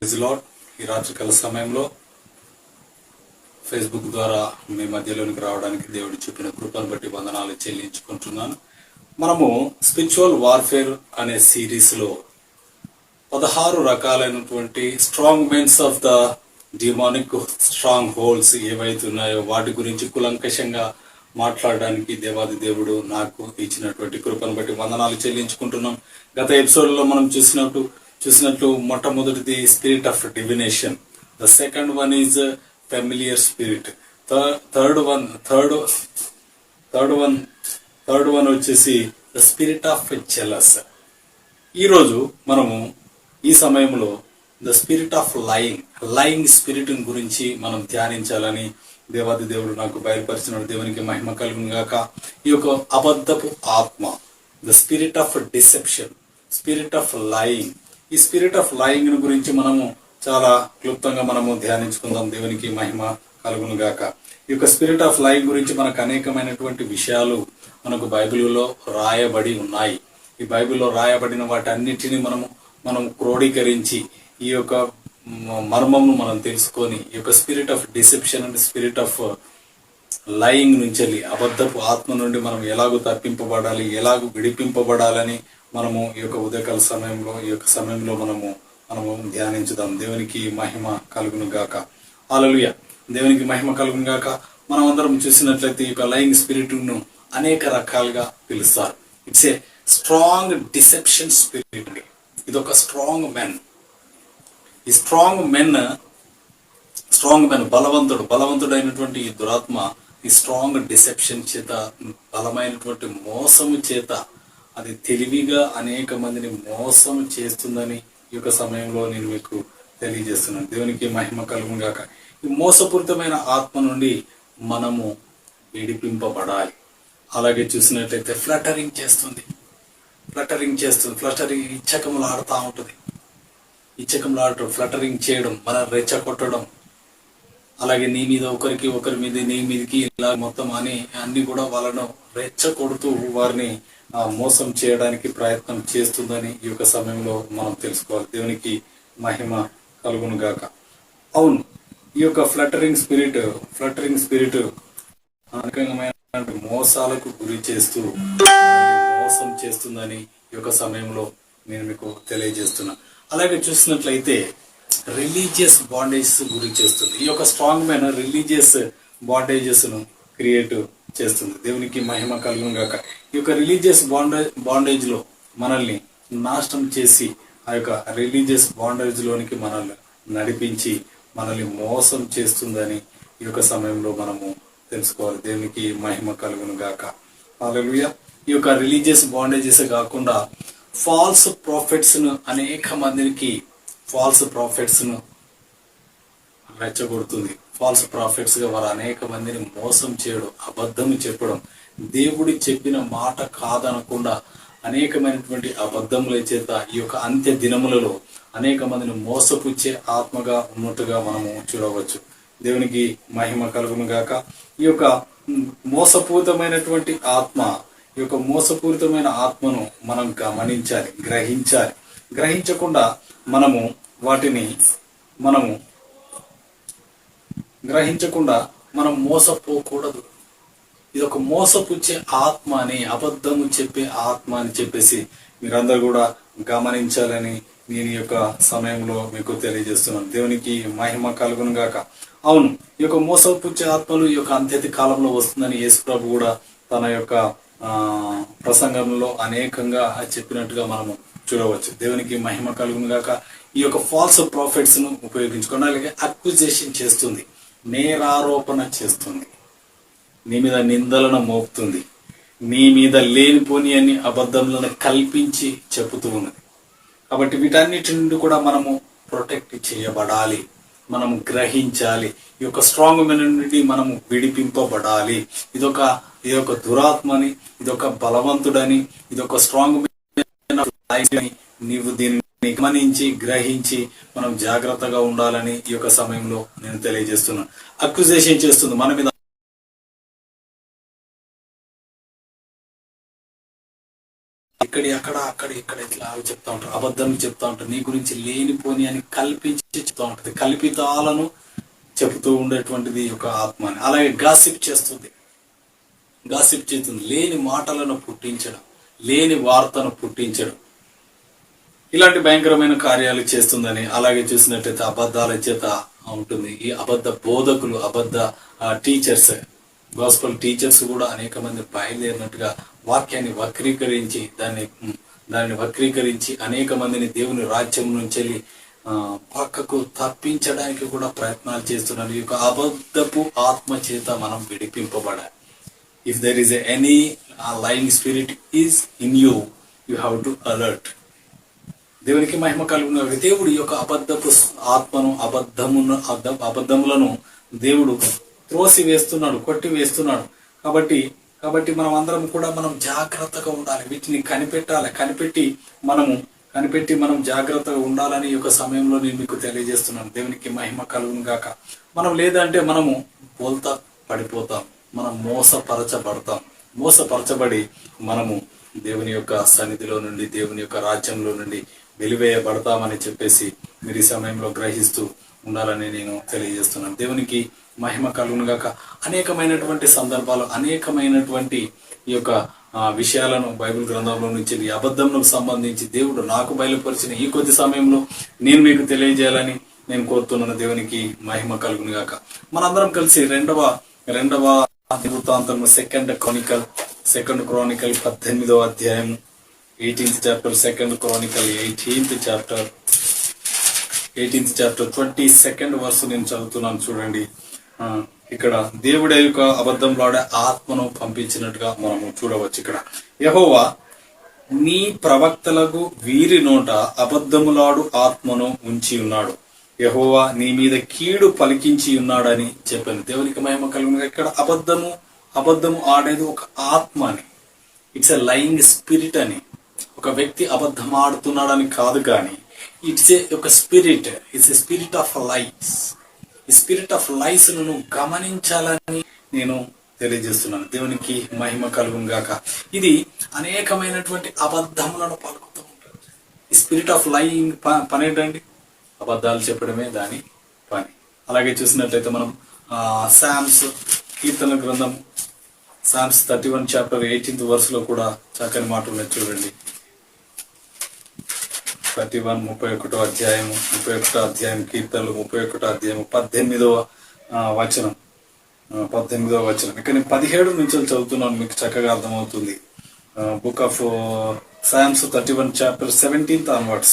Praise lord. ఈ రాత్రికాల సమయంలో ఫేస్బుక్ ద్వారా మీ మధ్యలోనికి రావడానికి దేవుడు చెప్పిన కృపను బట్టి వందనాలు చెల్లించుకుంటున్నాను. మనము స్పిరిచువల్ వార్ఫేర్ అనే సిరీస్ లో 16 రకాలైనటువంటి strong men's of the demonic strongholds ఏవైతే ఉన్నాయో వాటి గురించి కులంకషంగా మాట్లాడడానికి దేవాది దేవుడు నాకు ఇచ్చినటువంటి కృపను బట్టి వందనాలు చెల్లించుకుంటున్నాం. గత ఎపిసోడ్ లో మనం చూసినట్లు మొట్టమొదటిది spirit of divination, the second one is familiar spirit, third one వచ్చేసి ద స్పిరిట్ ఆఫ్ జెలస్. ఈరోజు మనము ఈ సమయంలో the spirit of lying spirit గురించి మనం ధ్యానించాలని దేవాది దేవుడు నాకు బయలుపరిచిన దేవునికి మహిమ కలుగును గాక. ఈ యొక్క అబద్ధపు ఆత్మ, the spirit of deception, spirit of lying, ఈ స్పిరిట్ ఆఫ్ లయింగ్ గురించి మనము చాలా క్లుప్తంగా మనము ధ్యానించుకుందాం. దేవునికి మహిమ కలుగును గాక. ఈ యొక్క స్పిరిట్ ఆఫ్ లయింగ్ గురించి మనకు అనేకమైనటువంటి విషయాలు మనకు బైబిల్లో రాయబడి ఉన్నాయి. ఈ బైబిల్లో రాయబడిన వాటన్నిటిని మనం క్రోడీకరించి ఈ యొక్క మర్మంను మనం తెలుసుకొని ఈ యొక్క spirit of deception and spirit of lying నుంచి అబద్ధపు ఆత్మ నుండి మనం ఎలాగూ తప్పింపబడాలి, ఎలాగూ విడిపింపబడాలని మనము ఈ యొక్క ఉదయకాల సమయంలో మనము ధ్యానించుదాం. దేవునికి మహిమ కలుగును గాక. హల్లెలూయా. దేవునికి మహిమ కలుగును గాక. మనం అందరం చూసినట్లయితే ఈ యొక్క లయింగ్ స్పిరిట్ ను అనేక రకాలుగా పిలుస్తారు. It's a strong deception spirit. ఇది ఒక స్ట్రాంగ్ మెన్. ఈ స్ట్రాంగ్ మెన్ బలవంతుడైనటువంటి ఈ దురాత్మ ఈ స్ట్రాంగ్ డిసెప్షన్ చేత, బలమైనటువంటి మోసము చేత అది తెలివిగా అనేక మందిని మోసం చేస్తుందని ఈ యొక్క సమయంలో నేను మీకు తెలియజేస్తున్నాను. దేవునికి మహిమ కలుగును గాక. ఈ మోసపూరితమైన ఆత్మ నుండి మనము విడిపింపబడాలి. అలాగే చూసినట్లయితే ఫ్లటరింగ్ చేస్తుంది, ఇచ్చకములు ఆడుతూ ఉంటుంది. ఫ్లటరింగ్ చేయడం, మన రెచ్చగొట్టడం, అలాగే నీ మీద ఒకరి మీద నీ మీదకి ఇలా మొత్తం అన్ని కూడా వాళ్ళను రెచ్చగొడుతూ వారిని మోసం చేయడానికి ప్రయత్నం చేస్తుందని ఈ యొక్క సమయంలో మనం తెలుసుకోవాలి. దేవునికి మహిమ కలుగును గాక. అవును, ఈ యొక్క ఫ్లటరింగ్ స్పిరిట్ అనేకమైన మోసాలకు గురి చేస్తూ మోసం చేస్తుందని ఈ యొక్క సమయంలో నేను మీకు తెలియజేస్తున్నా. అలాగే చూసినట్లయితే రిలీజియస్ బాండేజెస్ గురి చేస్తుంది. ఈ యొక్క స్ట్రాంగ్ మ్యాన్ రిలీజియస్ బాండేజెస్ ను క్రియేట్ చేస్తుంది. దేవునికి మహిమ కలుగును గాక. ఈ యొక్క రిలీజియస్ బాండేజ్ లో మనల్ని నాశనం చేసి ఆ యొక్క రిలీజియస్ బాండేజ్ లోనికి మనల్ని నడిపించి మనల్ని మోసం చేస్తుందని ఈ యొక్క సమయంలో మనము తెలుసుకోవాలి. దేవునికి మహిమ కలుగును గాక. హల్లెలూయా. ఈ యొక్క రిలీజియస్ బాండేజెస్ కాకుండా ఫాల్స్ ప్రాఫిట్స్ ను అనేక మందికి రెచ్చగొడుతుంది. ఫాల్స్ ప్రాఫిట్స్ గా వారు అనేక మందిని మోసం చేయడం, అబద్ధం చెప్పడం, దేవుడి చెప్పిన మాట కాదనకుండా అనేకమైనటువంటి అబద్ధముల చేత ఈ యొక్క అంత్య దినములలో అనేక మందిని మోసపుచ్చే ఆత్మగా ఉన్నట్టుగా మనము చూడవచ్చు. దేవునికి మహిమ కలుగును గాక. ఈ యొక్క మోసపూరితమైన ఆత్మను మనం గమనించాలి, గ్రహించకుండా మనము మోసపోకూడదు. ఇది ఒక మోసపుచ్చే ఆత్మ అని, అబద్ధము చెప్పే ఆత్మ అని చెప్పేసి మీరందరూ కూడా గమనించాలని నేను ఈ యొక్క సమయంలో మీకు తెలియజేస్తున్నాను. దేవునికి మహిమ కలుగును గాక. అవును, ఈ యొక్క మోసపుచ్చే ఆత్మలు ఈ యొక్క అంత్యతి కాలంలో వస్తుందని యేసు ప్రభు కూడా తన యొక్క ప్రసంగంలో అనేకంగా చెప్పినట్టుగా మనము చూడవచ్చు. దేవునికి మహిమ కలుగును గాక. ఈ యొక్క ఫాల్స్ ప్రాఫిట్స్ ను ఉపయోగించుకొని అలాగే అక్విజేషన్ చేస్తుంది, నేరారోపణ చేస్తుంది, నీ మీద నిందలను మోపుతుంది, నీ మీద లేనిపోని అని అబద్ధములను కల్పించి చెబుతూ ఉన్నది. కాబట్టి వీటన్నిటి నుండి కూడా మనము ప్రొటెక్ట్ చేయబడాలి, మనము గ్రహించాలి. ఈ యొక్క స్ట్రాంగ్ మెన్ నుండి మనము విడిపింపబడాలి. ఇదొక దురాత్మని, ఇదొక బలవంతుడని, ఇదొక స్ట్రాంగ్ మెన్, నీవు దీన్ని గమనించి గ్రహించి మనం జాగ్రత్తగా ఉండాలని ఈ యొక్క సమయంలో నేను తెలియజేస్తున్నాను. అక్యుజేషన్ చేస్తుంది, మన మీద అక్కడ ఇక్కడ ఇట్లా చెప్తా ఉంటారు, అబద్ధం చెప్తా ఉంటారు, నీ గురించి లేనిపోని అని కల్పించి చెప్తా ఉంటుంది. కల్పితాలను చెబుతూ ఉండేటువంటిది ఒక ఆత్మ అని. అలాగే గాసిప్ చేస్తుంది, లేని మాటలను పుట్టించడం, లేని వార్తను పుట్టించడం, ఇలాంటి భయంకరమైన కార్యాలు చేస్తుందని. అలాగే చూసినట్లయితే అబద్ధాల చేత ఉంటుంది. ఈ అబద్ధ బోధకులు, అబద్ధ టీచర్స్, గాస్పల్ టీచర్స్ కూడా అనేక మంది బయలుదేరినట్టుగా వాక్యాన్ని వక్రీకరించి అనేక మందిని దేవుని రాజ్యం నుంచి పక్కకు తప్పించడానికి కూడా ప్రయత్నాలు చేస్తున్నారు. ఈ యొక్క అబద్ధపు ఆత్మ చేత మనం విడిపింపబడాలి. If there is any lying spirit is in you, you have to alert. దేవునికి మహిమ కలుగును. దేవుడు ఈ యొక్క అబద్ధపు ఆత్మను, అబద్ధములను దేవుడు త్రోసి వేస్తున్నాడు, కొట్టి వేస్తున్నాడు. కాబట్టి మనం అందరం కూడా మనం జాగ్రత్తగా ఉండాలి, వీటిని కనిపెట్టి మనం జాగ్రత్తగా ఉండాలని ఈ యొక్క సమయంలో నేను మీకు తెలియజేస్తున్నాను. దేవునికి మహిమ కలుగును గాక. మనం లేదంటే మనము బోల్తా పడిపోతాం, మనం మోసపరచబడి మనము దేవుని యొక్క సన్నిధిలో నుండి, దేవుని యొక్క రాజ్యంలో నుండి వెలివేయబడతామని చెప్పేసి మీరు ఈ సమయంలో గ్రహిస్తూ ఉండాలని నేను తెలియజేస్తున్నాను. దేవునికి మహిమ కలుగును గాక. అనేకమైనటువంటి సందర్భాలు, అనేకమైనటువంటి ఈ యొక్క విషయాలను బైబిల్ గ్రంథంలో నుంచి ఈ అబద్ధములకు సంబంధించి దేవుడు నాకు బయలుపరిచిన ఈ కొద్ది సమయంలో నేను మీకు తెలియజేయాలని నేను కోరుతున్నాను. దేవునికి మహిమ కలుగును గాక. మనందరం కలిసి రెండవ వృత్తాంతము సెకండ్ క్రానికల్ 18వ అధ్యాయం 18th chapter, 2nd Chronicle 18th chapter 22nd verse నేను చదువుతున్నాను. చూడండి, ఇక్కడ దేవుడి యొక్క అబద్ధంలాడే ఆత్మను పంపించినట్టుగా మనము చూడవచ్చు. ఇక్కడ యెహోవా నీ ప్రవక్తలకు వీరి నోట అబద్ధములాడు ఆత్మను ఉంచి ఉన్నాడు, యెహోవా నీ మీద కీడు పలికించి ఉన్నాడని చెప్పాను. దేవునికి మహిమ కలుగును. ఇక్కడ అబద్ధము ఆడేది ఒక ఆత్మ అని, ఇట్స్ ఎ లయింగ్ స్పిరిట్ అని. ఒక వ్యక్తి అబద్ధం ఆడుతున్నాడని కాదు, కానీ ఇట్స్ ఒక spirit, it's a spirit of lies. ఈ స్పిరిట్ ఆఫ్ లైస్ ను గమనించాలని నేను తెలియజేస్తున్నాను. దేవునికి మహిమ కలుగును గాక. ఇది అనేకమైనటువంటి అబద్ధములను పలుకుతూ ఉంటుంది. ఈ స్పిరిట్ ఆఫ్ లైయింగ్ పని ఏంటండి? అబద్ధాలు చెప్పడమే దాని పని. అలాగే చూసినట్లయితే మనం సామ్స్, కీర్తన గ్రంథం సామ్స్ 31 chapter 18th verse లో కూడా చక్కని మాట ఉన్నది. చూడండి, 31వ అధ్యాయం కీర్తనలు 31వ అధ్యాయం 18వ వచనం. ఇక్కడ 17 నుంచి చదువుతున్నాను, మీకు చక్కగా అర్థమవుతుంది. Book of Psalms 31 chapter 17th onwards.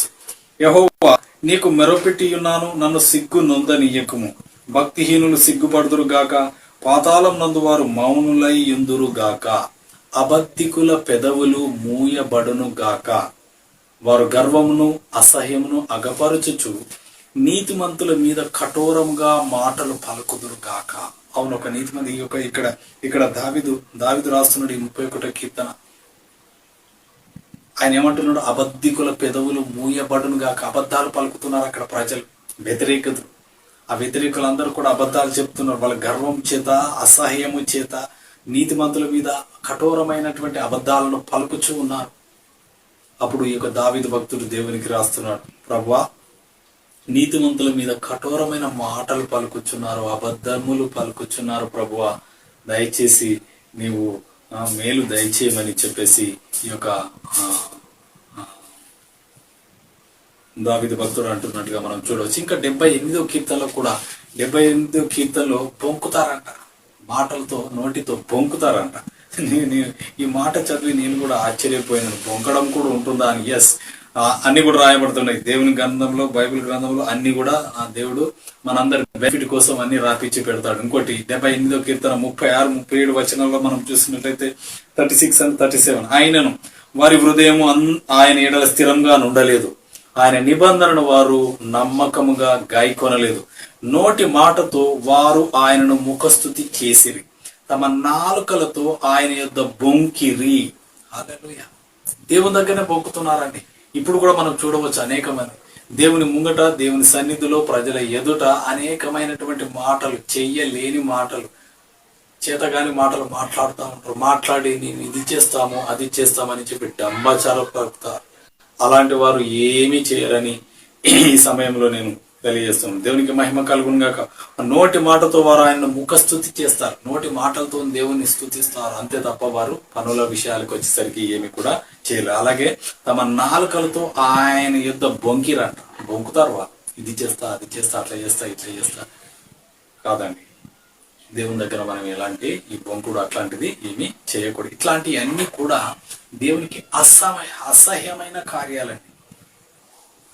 యెహోవా నీకు మెరపెట్టి ఉన్నాను, నన్ను సిగ్గు నొందనీయకుము. భక్తిహీనులు సిగ్గుపడుదురు గాక, పాతాళం నందు వారు మౌనులై యుందురు గాక. అబద్ధికుల పెదవులు మూయబడును గాక, వారు గర్వమును అసహ్యమును అగపరచుచు నీతిమంతుల మీద కఠోరముగా మాటలు పలుకుదురు గాక. అవును, ఒక నీతిమంతి ఇక్కడ దావీదు రాస్తున్నాడు ఈ 31వ కీర్తన. ఆయన ఏమంటున్నాడు? అబద్ధికుల పెదవులు మూయబడును గాక. అబద్ధాలు పలుకుతున్నారు అక్కడ ప్రజలు, వ్యతిరేకతలు. ఆ వ్యతిరేకులందరూ కూడా అబద్ధాలు చెప్తున్నారు. వాళ్ళ గర్వం చేత, అసహ్యము చేత నీతిమంతుల మీద కఠోరమైనటువంటి అబద్ధాలను పలుకుచూ ఉన్నారు. అప్పుడు ఈ యొక్క దావీదు భక్తుడు దేవునికి రాస్తున్నాడు, ప్రభువా నీతిమంతుల మీద కఠోరమైన మాటలు పలుకుచున్నారు, అబద్ధములు పలుకుచున్నారు, ప్రభువా దయచేసి నీవు మేలు దయచేయమని చెప్పేసి ఈ యొక్క దావీదు భక్తుడు అంటున్నట్టుగా మనం చూడవచ్చు. ఇంకా 78వ కీర్తనలో కూడా 78వ కీర్తనలో పొంకుతారంట, మాటలతో, నోటితో పొంకుతారంట. ఈ మాట చదివి నేను కూడా ఆశ్చర్యపోయినాను. పొంకడం కూడా ఉంటుందా అని. ఎస్, అన్ని కూడా రాయబడుతున్నాయి దేవుని గ్రంథంలో, బైబిల్ గ్రంథంలో. అన్ని కూడా ఆ దేవుడు మనందరి బెనిఫిట్ కోసం అన్ని రాపిచ్చి పెడతాడు. ఇంకోటి 78వ కీర్తన 36, 37 వచనంలో మనం చూసినట్లయితే 36 and 37, ఆయనను వారి హృదయము ఆయన ఎడల స్థిరంగా ఉండలేదు, ఆయన నిబంధనను వారు నమ్మకముగా గాయకొనలేదు, నోటి మాటతో వారు ఆయనను ముఖస్తుతి చేసిరి, తమ నాలుకలతో ఆయన యొద్ద బొంకిరి. హల్లెలూయా. దేవుని దగ్గరనే బొంకుతున్నారండి. ఇప్పుడు కూడా మనం చూడవచ్చు అనేక మంది దేవుని ముంగట, దేవుని సన్నిధిలో, ప్రజల ఎదుట అనేకమైనటువంటి మాటలు, చెయ్యలేని మాటలు, చేతగాని మాటలు మాట్లాడుతూ ఉంటారు. మాట్లాడి నేను ఇది చేస్తాము అది చేస్తామని చెప్పి డంబాచారం పలుకుతారు. అలాంటి వారు ఏమీ చేయరని ఈ సమయంలో నేను తెలియజేస్తున్నాను. దేవునికి మహిమ కలుగును గాక. నోటి మాటతో వారు ఆయన ముఖస్థుతి చేస్తారు, నోటి మాటలతో దేవుని స్తుతిస్తారు, అంతే తప్ప వారు పనుల విషయాలకు వచ్చేసరికి ఏమి కూడా చేయలేరు. అలాగే తమ నాలుకలతో ఆయన యుద్ధ బొంకిరంట, బొంకుతారు వారు, ఇది చేస్తా అది చేస్తా అట్లా చేస్తా ఇట్లా చేస్తా. కాదండి, దేవుని దగ్గర మనం ఎలాంటి ఈ బొంకుడు అట్లాంటిది ఏమీ చేయకూడదు. ఇట్లాంటివన్నీ కూడా దేవునికి అసహ్యమైన కార్యాలండి.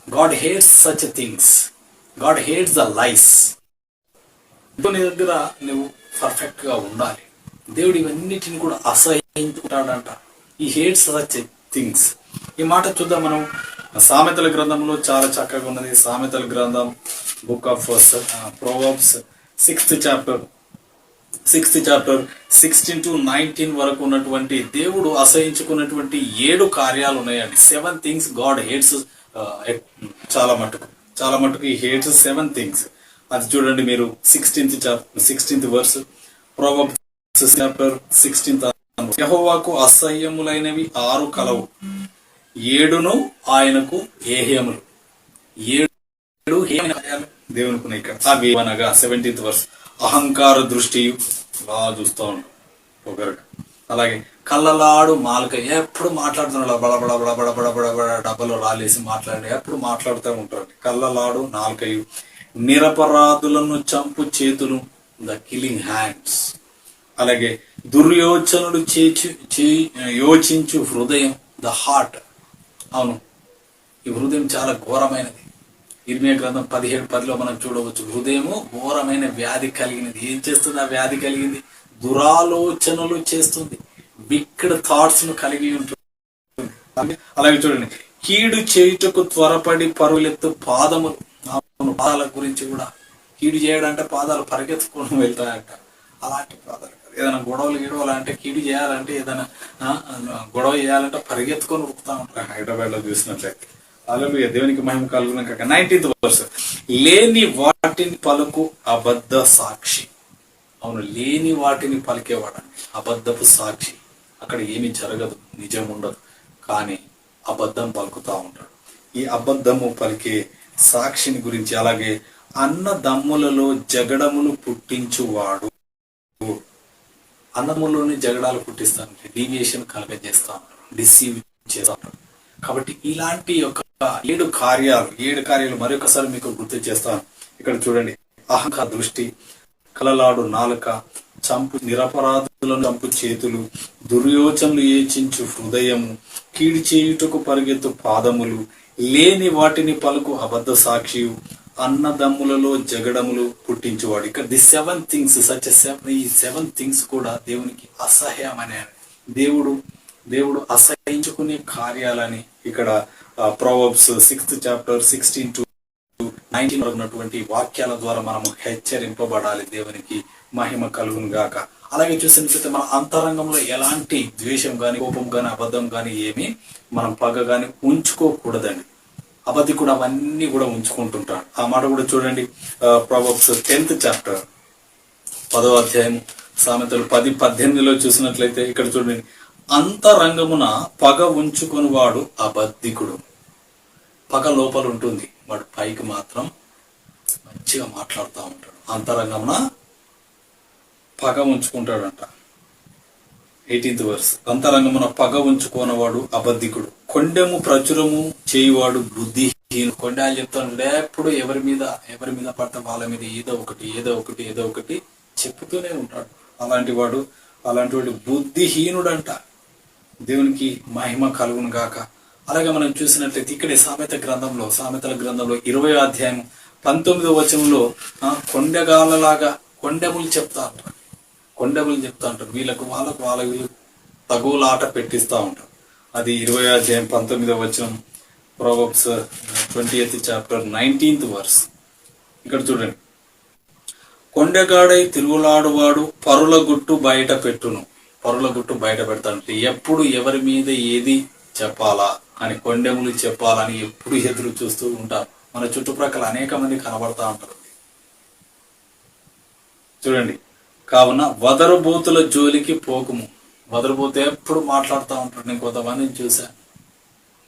God hates such things, God hates the lies. నీ దగ్గర నువ్వు పర్ఫెక్ట్ గా ఉండాలి. దేవుడు ఇవన్నిటిని కూడా అసహ్యించుకుంటాడంట. ఈ హేట్స్ సచ్ థింగ్స్. ఈ మాట చూద్దాం మనం సామెతల గ్రంథంలో, చాలా చక్కగా ఉన్నది. సామెతల గ్రంథం, book of Proverbs 6th chapter 16 to 19 వరకు ఉన్నటువంటి దేవుడు అసహించుకున్నటువంటి 7 కార్యాలు ఉన్నాయండి. 7 things గాడ్ హేట్స్. చాలా మటుకు ఈ హేట్స్ 7 things. అది చూడండి మీరు 16th verse, Proverbs chapter 16th. యెహోవాకు అసహ్యములైనవి 6 కలవు, 7 ఆయనకు ఏహ్యములు. 7 హేయమైన కార్యాలు దేవునికి ఉన్నాయి ఇక్కడ. అవి అనగా 17th verse, అహంకార దృష్టి, బాగా చూస్తూ ఉంటాం ఒకరికి. అలాగే కళ్ళలాడు నాలుక, ఎప్పుడు మాట్లాడుతున్నాడు, బడబడ బడబడ బడబడ డబ్బలో రాలేసి మాట్లాడి ఎప్పుడు మాట్లాడుతూ ఉంటారు. కళ్ళలాడు నాలుకయు, నిరపరాధులను చంపు చేతులు, ద కిల్లింగ్ హ్యాండ్స్. అలాగే దుర్యోచనుడు యోచించు హృదయం, ద హార్ట్. అవును, ఈ హృదయం చాలా ఘోరమైనది. ఇర్మియా గ్రంథం 17:10 మనం చూడవచ్చు. హృదయము ఘోరమైన వ్యాధి కలిగినది. ఏం చేస్తుంది ఆ వ్యాధి కలిగింది? దురాలోచనలు చేస్తుంది, విక్డ్ థాట్స్ ను కలిగి ఉంటుంది. అలాగే చూడండి, కీడు చేయుటకు త్వరపడి పరులెత్తు పాదములు. పాదాల గురించి కూడా, కీడు చేయడంటే పాదాలు పరిగెత్తుకొని వెళ్తాయంట. అలాంటి పాదాలు, ఏదైనా గొడవలు అంటే, కీడు చేయాలంటే, ఏదైనా గొడవ చేయాలంటే పరిగెత్తుకొని ఉరుకుతా ఉంటారు. హైదరాబాద్ లో చూసినట్లయితే. హల్లెలూయా, దేవునికి మహిమ కలుగును గాక. 19th verse, లేని వాటిని పలుకు అబద్ధ సాక్షి. అవును, లేని వాటిని పలికేవాడు అబద్ధపు సాక్షి. అక్కడ ఏమి జరగదు, నిజం ఉండదు, కానీ అబద్ధం పలుకుతా ఉంటాడు. ఈ అబద్ధము పలికే సాక్షిని గురించి. అలాగే అన్నదమ్ములలో జగడములు పుట్టించువాడు. అన్నదమ్ములోని జగడాలు పుట్టిస్తాను, డీవియేషన్ కలగజేస్తా ఉంటాడు, డిసీవ్ చేస్తా ఉంటాడు. కాబట్టి ఇలాంటి యొక్క 7 కార్యాలు మరొకసారి మీకు గుర్తు చేస్తాను. ఇక్కడ చూడండి, అహంకార దృష్టి, కలలాడు నాలుక, నిరపరాధులను చంపు చేతులు, దుర్యోచనలు యోచించు హృదయము, కీడు చేయుటకు పరిగెత్తు పాదములు, లేని వాటిని పలుకు అబద్ధ సాక్షియు, అన్నదమ్ములలో జగడములు పుట్టించువాడు. ఇక్కడ ది 7 things, ఈ 7 things కూడా దేవునికి అసహ్యమైన, దేవుడు అసహించుకునే కార్యాలని ఇక్కడ ప్రొవర్బ్స్ 6th chapter 16 to 19 ఉన్నటువంటి వాక్యాల ద్వారా మనము హెచ్చరింపబడాలి. దేవునికి మహిమ కలుగును గాక. అలాగే చూసినట్లయితే మన అంతరంగంలో ఎలాంటి ద్వేషం గాని, కోపం గాని, అబద్ధం గాని, ఏమి మనం పగ గాని ఉంచుకోకూడదండి. అబద్ధి కూడా అవన్నీ కూడా ఉంచుకుంటుంటాడు. ఆ మాట కూడా చూడండి, ప్రొవర్బ్స్ 10th chapter 10వ అధ్యాయం, సామెతలు 10:18 చూసినట్లయితే ఇక్కడ చూడండి, అంతరంగమున పగ ఉంచుకుని వాడు అబద్ధికుడు. పగ లోపల ఉంటుంది, వాడు పైకి మాత్రం మంచిగా మాట్లాడుతూ ఉంటాడు. అంతరంగమున పగ ఉంచుకుంటాడంట. 18th verse, అంతరంగమున పగ ఉంచుకోనవాడు అబద్ధికుడు. కొండెము ప్రచురము చేయువాడు బుద్ధిహీనుడు. కొండాలు చెప్తాను, ఎప్పుడు ఎవరి మీద పడితే వాళ్ళ మీద ఏదో ఒకటి చెప్పుతూనే ఉంటాడు. అలాంటి వాడు బుద్ధిహీనుడంట. దేవునికి మహిమ కలుగును గాక. అలాగే మనం చూసినట్లయితే ఇక్కడే సామెతల గ్రంథంలో 20వ అధ్యాయం 19వ వచనంలో కొండగాళ్ళలాగా కొండెములు చెప్తా ఉంటారు. వీళ్ళకు వీళ్ళు తగులాట పెట్టిస్తా ఉంటారు. అది 20వ అధ్యాయం 19వ వచనం, Proverbs 20th chapter 19th verse. ఇక్కడ చూడండి, కొండగాడై తిరుగులాడువాడు పరుల గుట్టు బయట పెట్టును. పరుల గుట్టు బయట పెడతానంటే ఎప్పుడు ఎవరి మీద ఏది చెప్పాలా అని, కొండెములు చెప్పాలని ఎప్పుడు ఎదురు చూస్తూ ఉంటారు. మన చుట్టుప్రక్కల అనేక మంది కనబడతా ఉంటారు. చూడండి, కావున వదరుబోతుల జోలికి పోకుము. వదరుబోతు ఎప్పుడు మాట్లాడుతూ ఉంటాడు. నేను కొంతమందిని చూశాను,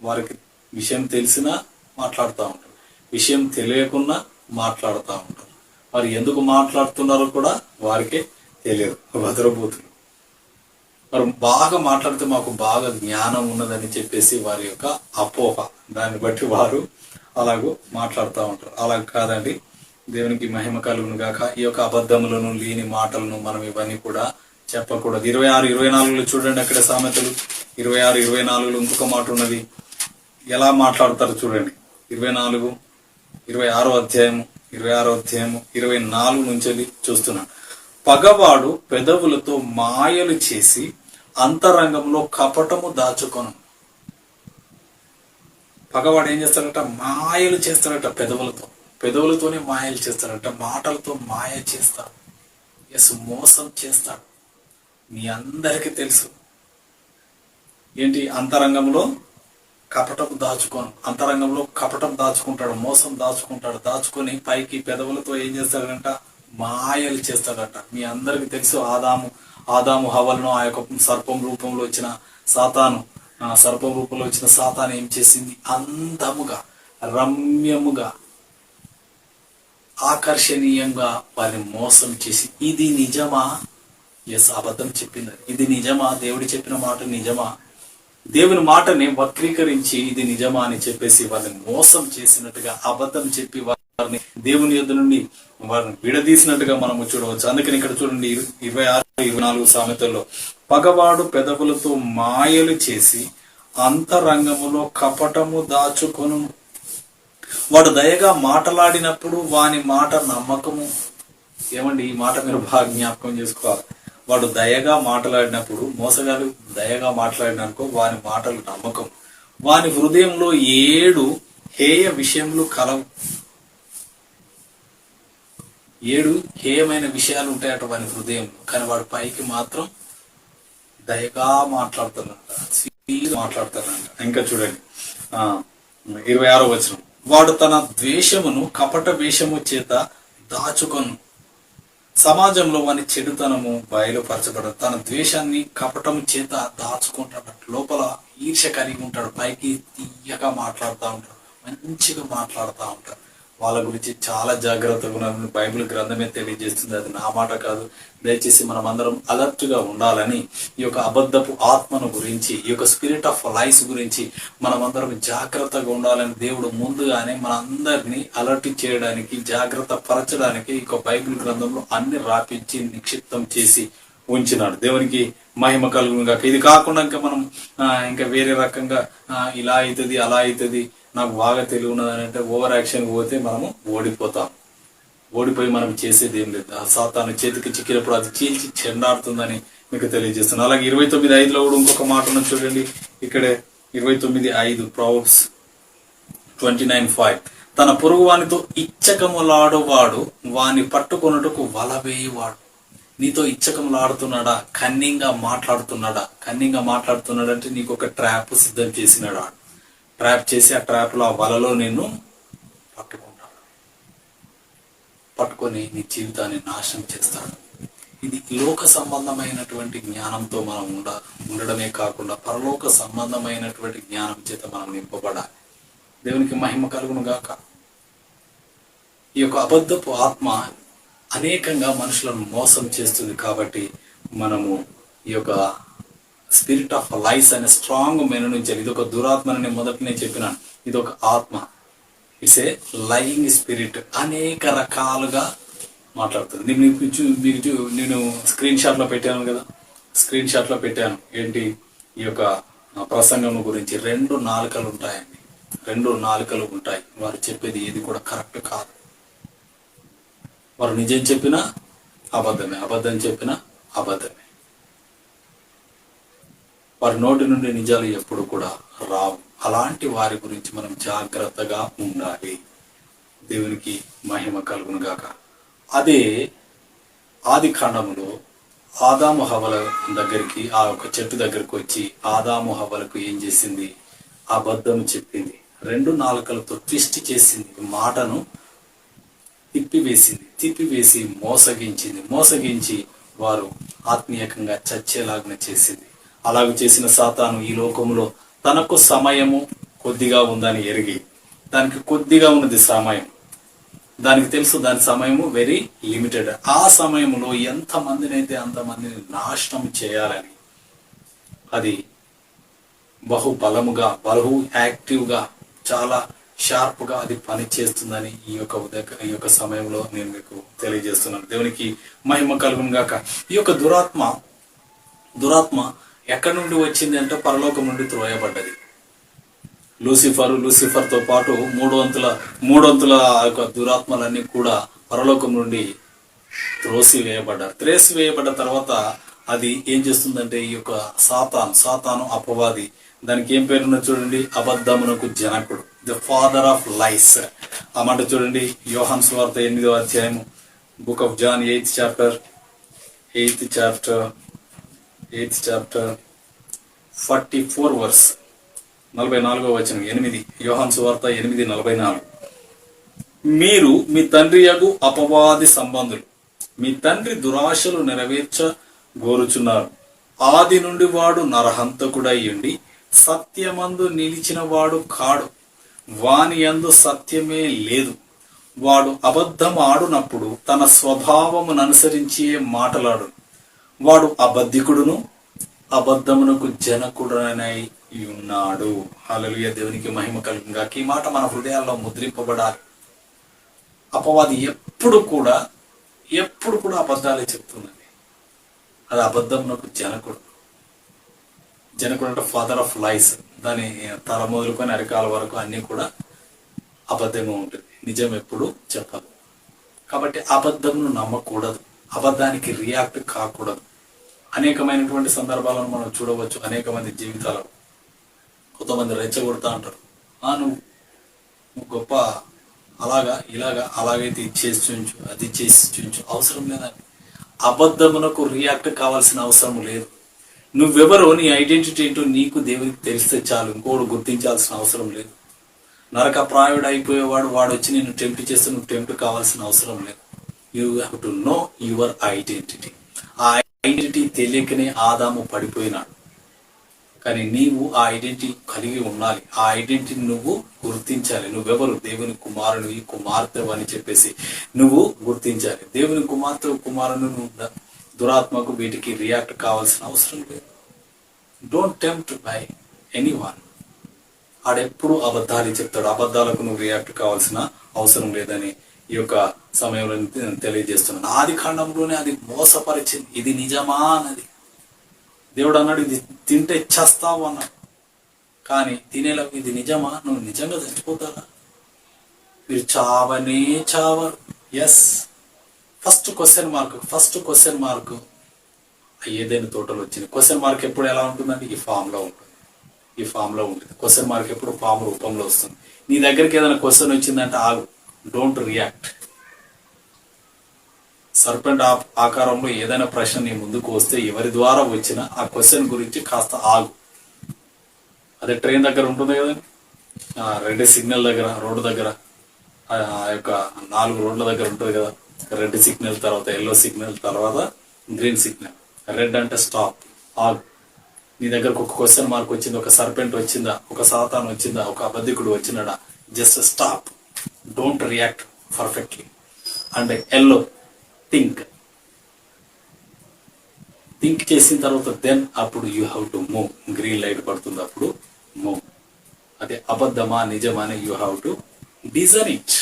వారికి విషయం తెలిసినా మాట్లాడుతూ ఉంటారు, విషయం తెలియకున్నా మాట్లాడుతూ ఉంటారు. వారు ఎందుకు మాట్లాడుతున్నారో కూడా వారికే తెలియదు. వదరుబోతులు వారు బాగా మాట్లాడితే మాకు బాగా జ్ఞానం ఉన్నదని చెప్పేసి వారి యొక్క అపోహ, దాన్ని బట్టి వారు అలాగూ మాట్లాడుతూ ఉంటారు. అలా కాదండి. దేవునికి మహిమ కలుగును గాక. ఈ యొక్క అబద్ధములను, లేని మాటలను మనం ఇవన్నీ కూడా చెప్పకూడదు. 26, 24 చూడండి, అక్కడ సామెతలు 26, 24 ఇంకొక మాట ఉన్నది. ఎలా మాట్లాడతారు చూడండి. 24, 26వ అధ్యాయము 24 నుంచి చూస్తున్నాను. పగవాడు పెదవులతో మాయలు చేసి అంతరంగంలో కపటము దాచుకొను. పగవాడు ఏం చేస్తాడట? మాయలు చేస్తాడట. పెదవులతోనే మాయలు చేస్తాడట. మాటలతో మాయ చేస్తాడు. ఎస్, మోసం చేస్తాడు. మీ అందరికీ తెలుసు ఏంటి? అంతరంగంలో కపటము దాచుకోను. అంతరంగంలో కపటం దాచుకుంటాడు, మోసం దాచుకుంటాడు. దాచుకొని పైకి పెదవులతో ఏం చేస్తాడంట? మాయలు చేస్తాడట. మీ అందరికి తెలుసు, ఆదాము హవ్వలను ఆ యొక్క సర్పం రూపంలో వచ్చిన సాతాను, సర్పం రూపంలో వచ్చిన సాతాను ఏం చేసింది? అందముగా, రమ్యముగా, ఆకర్షణీయంగా వారిని మోసం చేసి, ఇది నిజమా? ఎస్, అబద్ధం చెప్పింది. ఇది నిజమా? దేవుడు చెప్పిన మాట నిజమా? దేవుని మాటని వక్రీకరించి ఇది నిజమా అని చెప్పేసి వారిని మోసం చేసినట్టుగా, అబద్ధం చెప్పి వారిని దేవుని యొద్ద నుండి వారిని విడదీసినట్టుగా మనము చూడవచ్చు. అందుకని ఇక్కడ చూడండి 26, 24 సామెతల్లో, పగవాడు పెదవులతో మాయలు చేసి అంతరంగములో కపటము దాచుకొను. వాడు దయగా మాట్లాడినప్పుడు వాని మాట నమ్మకము. ఏమండి, ఈ మాట మీరు బాగా జ్ఞాపకం చేసుకోవాలి. వాడు దయగా మాట్లాడినప్పుడు, మోసగాడు దయగా మాట్లాడిననుకో, వాని మాటలు నమ్మకం. వాని హృదయంలో 7 హేయ విషయములు కలవు. 7 హేయమైన విషయాలు ఉంటాయట వాని హృదయంలో. కానీ వాడు పైకి మాత్రం దయగా మాట్లాడుతాడంట, మాట్లాడతాడంట. ఇంకా చూడండి 26వ వచనం, వాడు తన ద్వేషమును కపట వేషము చేత దాచుకొను. సమాజంలో వాని చెడుతనము బయలుపరచబడదు. తన ద్వేషాన్ని కపటం చేత దాచుకుంటాడు. లోపల ఈర్ష్య కలిగి ఉంటాడు, పైకి తీయగా మాట్లాడుతూ ఉంటాడు, మంచిగా మాట్లాడుతూ ఉంటాడు. వాళ్ళ గురించి చాలా జాగ్రత్తగా ఉన్నారని బైబిల్ గ్రంథమే తెలియజేస్తుంది. అది నా మాట కాదు. దయచేసి మనం అందరం అలర్ట్ గా ఉండాలని, ఈ యొక్క అబద్ధపు ఆత్మను గురించి, ఈ యొక్క స్పిరిట్ ఆఫ్ లైస్ గురించి మనం అందరం జాగ్రత్తగా ఉండాలని దేవుడు ముందుగానే మన అందరినీ అలర్ట్ చేయడానికి, జాగ్రత్త పరచడానికి ఈ యొక్క బైబిల్ గ్రంథంలో అన్ని రాపించి నిక్షిప్తం చేసి ఉంచినాడు. దేవునికి మహిమ కలుగును గాక. ఇది కాకుండా ఇంకా మనం ఇంకా వేరే రకంగా ఇలా అవుతుంది, అలా అవుతుంది, నాకు బాగా తెలివి ఉన్నదని అంటే ఓవర్ యాక్షన్ పోతే మనము ఓడిపోతాం. ఓడిపోయి మనం చేసేది ఏం లేదు. ఆ సాతాను చేతికి చిక్కినప్పుడు అది చీల్చి చెండాడుతుందని మీకు తెలియజేస్తున్నాను. అలాగే 29:5 కూడా ఇంకొక మాటను చూడండి. ఇక్కడే 29:5 ప్రొవర్బ్స్ 29:5, తన పొరుగువానితో ఇచ్చకములాడువాడు వాని పట్టుకొనుటకు వల వేయువాడు. నీతో ఇచ్చకములాడుతున్నాడా? కన్నింగా మాట్లాడుతున్నాడా? కన్నింగా మాట్లాడుతున్నాడంటే నీకు ఒక ట్రాప్ సిద్ధం చేసినాడు. ట్రాప్ చేసి ఆ ట్రాప్ లో, ఆ వలలో నిన్ను పట్టుకుంటాడు. పట్టుకొని నీ జీవితాన్ని నాశనం చేస్తాడు. ఇది లోక సంబంధమైనటువంటి జ్ఞానంతో మనం ఉండడమే కాకుండా పరలోక సంబంధమైనటువంటి జ్ఞానం చేత మనం నింపబడాలి. దేవునికి మహిమ కలుగును గాక. ఈ యొక్క అబద్ధపు ఆత్మ అనేకంగా మనుషులను మోసం చేస్తుంది. కాబట్టి మనము ఈ యొక్క స్పిరిట్ ఆఫ్ లైస్ అనే స్ట్రాంగ్ మెను నుంచి, ఇది ఒక దురాత్మని నేను మొదటినే చెప్పినాను, ఇది ఒక ఆత్మ. It's a lying spirit. అనేక రకాలుగా మాట్లాడుతుంది. నేను స్క్రీన్ షాట్ లో పెట్టాను కదా, స్క్రీన్ షాట్ లో పెట్టాను ఏంటి ఈ యొక్క ప్రసంగం గురించి. 2 నాలుకలు ఉంటాయండి, 2 నాలుకలు ఉంటాయి. వారు చెప్పేది ఏది కూడా కరెక్ట్ కాదు. వారు నిజం చెప్పినా అబద్ధమే, అబద్ధం చెప్పినా అబద్ధమే. వారి నోటి నుండి నిజాలు ఎప్పుడు కూడా రావు. అలాంటి వారి గురించి మనం జాగ్రత్తగా ఉండాలి. దేవునికి మహిమ కలుగును గాక. అదే ఆది కాండములో ఆదాము హవ్వల దగ్గరికి, ఆ యొక్క చెట్టు దగ్గరికి వచ్చి ఆదాము హవ్వలకు ఏం చేసింది? అబద్ధం చెప్పింది. 2 నాలుకలతో ట్విస్ట్ చేసింది, మాటను తిప్పివేసి మోసగించి వారు ఆత్మీయకంగా చచ్చేలాగా చేసింది. అలాగ చేసిన సాతాను ఈ లోకంలో తనకు సమయము కొద్దిగా ఉందని ఎరిగి, దానికి కొద్దిగా ఉన్నది సమయం, దానికి తెలుసు దాని సమయము వెరీ లిమిటెడ్, ఆ సమయంలో ఎంతమందిని అయితే అంతమందిని నాశనం చేయాలని అది బహు బలముగా, బహు యాక్టివ్గా, చాలా షార్ప్గా అది పని చేస్తుందని ఈ యొక్క సమయంలో నేను మీకు తెలియజేస్తున్నాను. దేవునికి మహిమ కలుగును గాక. ఈ యొక్క దురాత్మ ఎక్కడి నుండి వచ్చింది అంటే పరలోకం నుండి త్రోయబడ్డది. లూసిఫర్తో పాటు మూడొంతుల యొక్క దురాత్మలన్నీ కూడా పరలోకం నుండి త్రోసివేయబడ్డ తర్వాత అది ఏం చేస్తుందంటే ఈ యొక్క సాతాను అపవాది, దానికి ఏం పేరున్న చూడండి, అబద్ధమునకు జనకుడు, ద ఫాదర్ ఆఫ్ లైస్. ఆ మాట చూడండి, యోహాను సువార్త 8వ అధ్యాయము, book of John 8th chapter 44 verse 44వ వచనం. 8 యోహాను సువార్త 8:44. మీరు మీ తండ్రి యగు అపవాది సంబంధులు, మీ తండ్రి దురాశలు నెరవేర్చ గోరుచున్నారు. ఆది నుండి వాడు నరహంతకుడై ఉండి సత్యమందు నిలిచిన వాడు కాడు, వాని యందు సత్యమే లేదు. వాడు అబద్ధం ఆడునప్పుడు తన స్వభావమును అనుసరించి మాటలాడు. వాడు అబద్ధికుడును అబద్ధమునకు జనకుడనై ఉన్నాడు. హల్లెలూయా. దేవునికి మహిమ కలుగును గాక. ఈ మాట మన హృదయాల్లో ముద్రింపబడాలి. అపవాది ఎప్పుడు కూడా అబద్ధాలే చెప్తుందండి. అది అబద్ధమునకు జనకుడు అంటే ఫాదర్ ఆఫ్ లైస్. దాని తల మొదలుకొని అరికాల వరకు అన్ని కూడా అబద్ధంగా ఉంటుంది, నిజం ఎప్పుడు చెప్పదు. కాబట్టి అబద్ధంను నమ్మకూడదు, అబద్ధానికి రియాక్ట్ కాకూడదు. అనేకమైనటువంటి సందర్భాలను మనం చూడవచ్చు. అనేక మంది జీవితాలలో కొంతమంది రెచ్చగొడతా అంటారు, నువ్వు గొప్ప, అలాగైతే ఇది చేసి చూంచు, అది చేసి చూంచు. అవసరం లేదండి. అబద్ధమునకు రియాక్ట్ కావాల్సిన అవసరం లేదు. నువ్వెవరో, నీ ఐడెంటిటీ ఏంటో నీకు దేవునికి తెలిస్తే చాలు. ఇంకోడు గుర్తించాల్సిన అవసరం లేదు. నరకప్రాయుడు అయిపోయేవాడు వాడు వచ్చి నేను టెంప్ట్ చేస్తే నువ్వు టెంప్ట్ కావాల్సిన అవసరం లేదు. You have to know your identity. ఆ ఐడెంటిటీ తెలియకనే ఆదాము పడిపోయినాడు. కానీ నీవు ఆ ఐడెంటిటీ కలిగి ఉండాలి. ఆ ఐడెంటిటీని నువ్వు గుర్తించాలి. నువ్వెవరు, దేవుని కుమారుడు, ఈ కుమార్తె అని చెప్పేసి నువ్వు గుర్తించాలి. దేవుని కుమారుడు నువ్వు దురాత్మకు వీటికి రియాక్ట్ కావాల్సిన అవసరం లేదు. Don't tempt by anyone. ఆడెప్పుడు అబద్ధాలు చెప్తాడు. అబద్ధాలకు నువ్వు రియాక్ట్ కావాల్సిన అవసరం లేదని ఈ యొక్క సమయంలో తెలియజేస్తున్నాను. ఆది కాండంలోనే అది మోసపరిచింది. ఇది నిజమా అన్నది. దేవుడు అన్నాడు, ఇది తింటే చేస్తావు అన్నాడు. కానీ తినేలా ఇది నిజమా, నువ్వు నిజంగా చచ్చిపోతారా, మీరు చావనే చావరు. ఎస్, ఫస్ట్ క్వశ్చన్ మార్క్ ఏదైనా తోటలో వచ్చింది. క్వశ్చన్ మార్క్ ఎప్పుడు ఎలా ఉంటుందంటే ఈ ఫామ్ లో ఉంటుంది. క్వశ్చన్ మార్క్ ఎప్పుడు ఫామ్ రూపంలో వస్తుంది. నీ దగ్గరికి ఏదైనా క్వశ్చన్ వచ్చిందంటే ఆగు, డోంట్ రియాక్ట్. సర్పెంట్ ఆకారంలో ఏదైనా ప్రశ్న నీ ముందుకు వస్తే ఎవరి ద్వారా వచ్చినా ఆ క్వశ్చన్ గురించి కాస్త ఆగు. అదే ట్రైన్ దగ్గర ఉంటుంది కదండి, రెడ్ సిగ్నల్ దగ్గర, రోడ్డు దగ్గర, ఆ యొక్క 4 రోడ్ల దగ్గర ఉంటుంది కదా. రెడ్ సిగ్నల్ తర్వాత ఎల్లో సిగ్నల్ తర్వాత గ్రీన్ సిగ్నల్. రెడ్ అంటే స్టాప్, ఆగు. నీ దగ్గరకు ఒక క్వశ్చన్ మార్క్ వచ్చింది, ఒక సర్పెంట్ వచ్చిందా, ఒక సాతాను వచ్చిందా, ఒక అబద్ధికుడు వచ్చినాడా, just stop, don't react perfectly. అంటే ఎల్లో థింక్ చేసిన తర్వాత దెన్ అప్పుడు you have to move. Green light పడుతుంది, అప్పుడు మూవ్. అదే అబద్ధమా నిజమా అని you have to design it.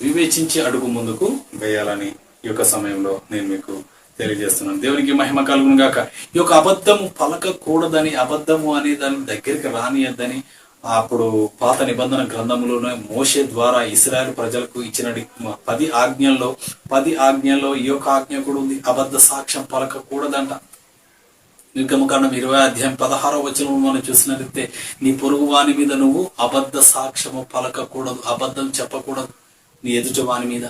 వివేచించి అడుగు ముందుకు వేయాలని ఈ యొక్క సమయంలో నేను మీకు తెలియజేస్తున్నాను. దేవునికి మహిమ కలుగును గాక. ఈ యొక్క అబద్ధము పలకకూడదని, అబద్ధము అనే దాని దగ్గరికి రానియద్దని అప్పుడు పాత నిబంధన గ్రంథంలోనే మోషే ద్వారా ఇశ్రాయేలు ప్రజలకు ఇచ్చిన 10 ఆజ్ఞల్లో ఈ యొక్క ఆజ్ఞ కూడా ఉంది. అబద్ధ సాక్ష్యం పలకకూడదంట. నిర్గమకాండం 20వ అధ్యాయం 16వ వచనం మనం చూసినట్లయితే, నీ పొరుగు వాని మీద నువ్వు అబద్ధ సాక్ష్యము పలకకూడదు, అబద్ధం చెప్పకూడదు నీ ఎదుటి వాని మీద.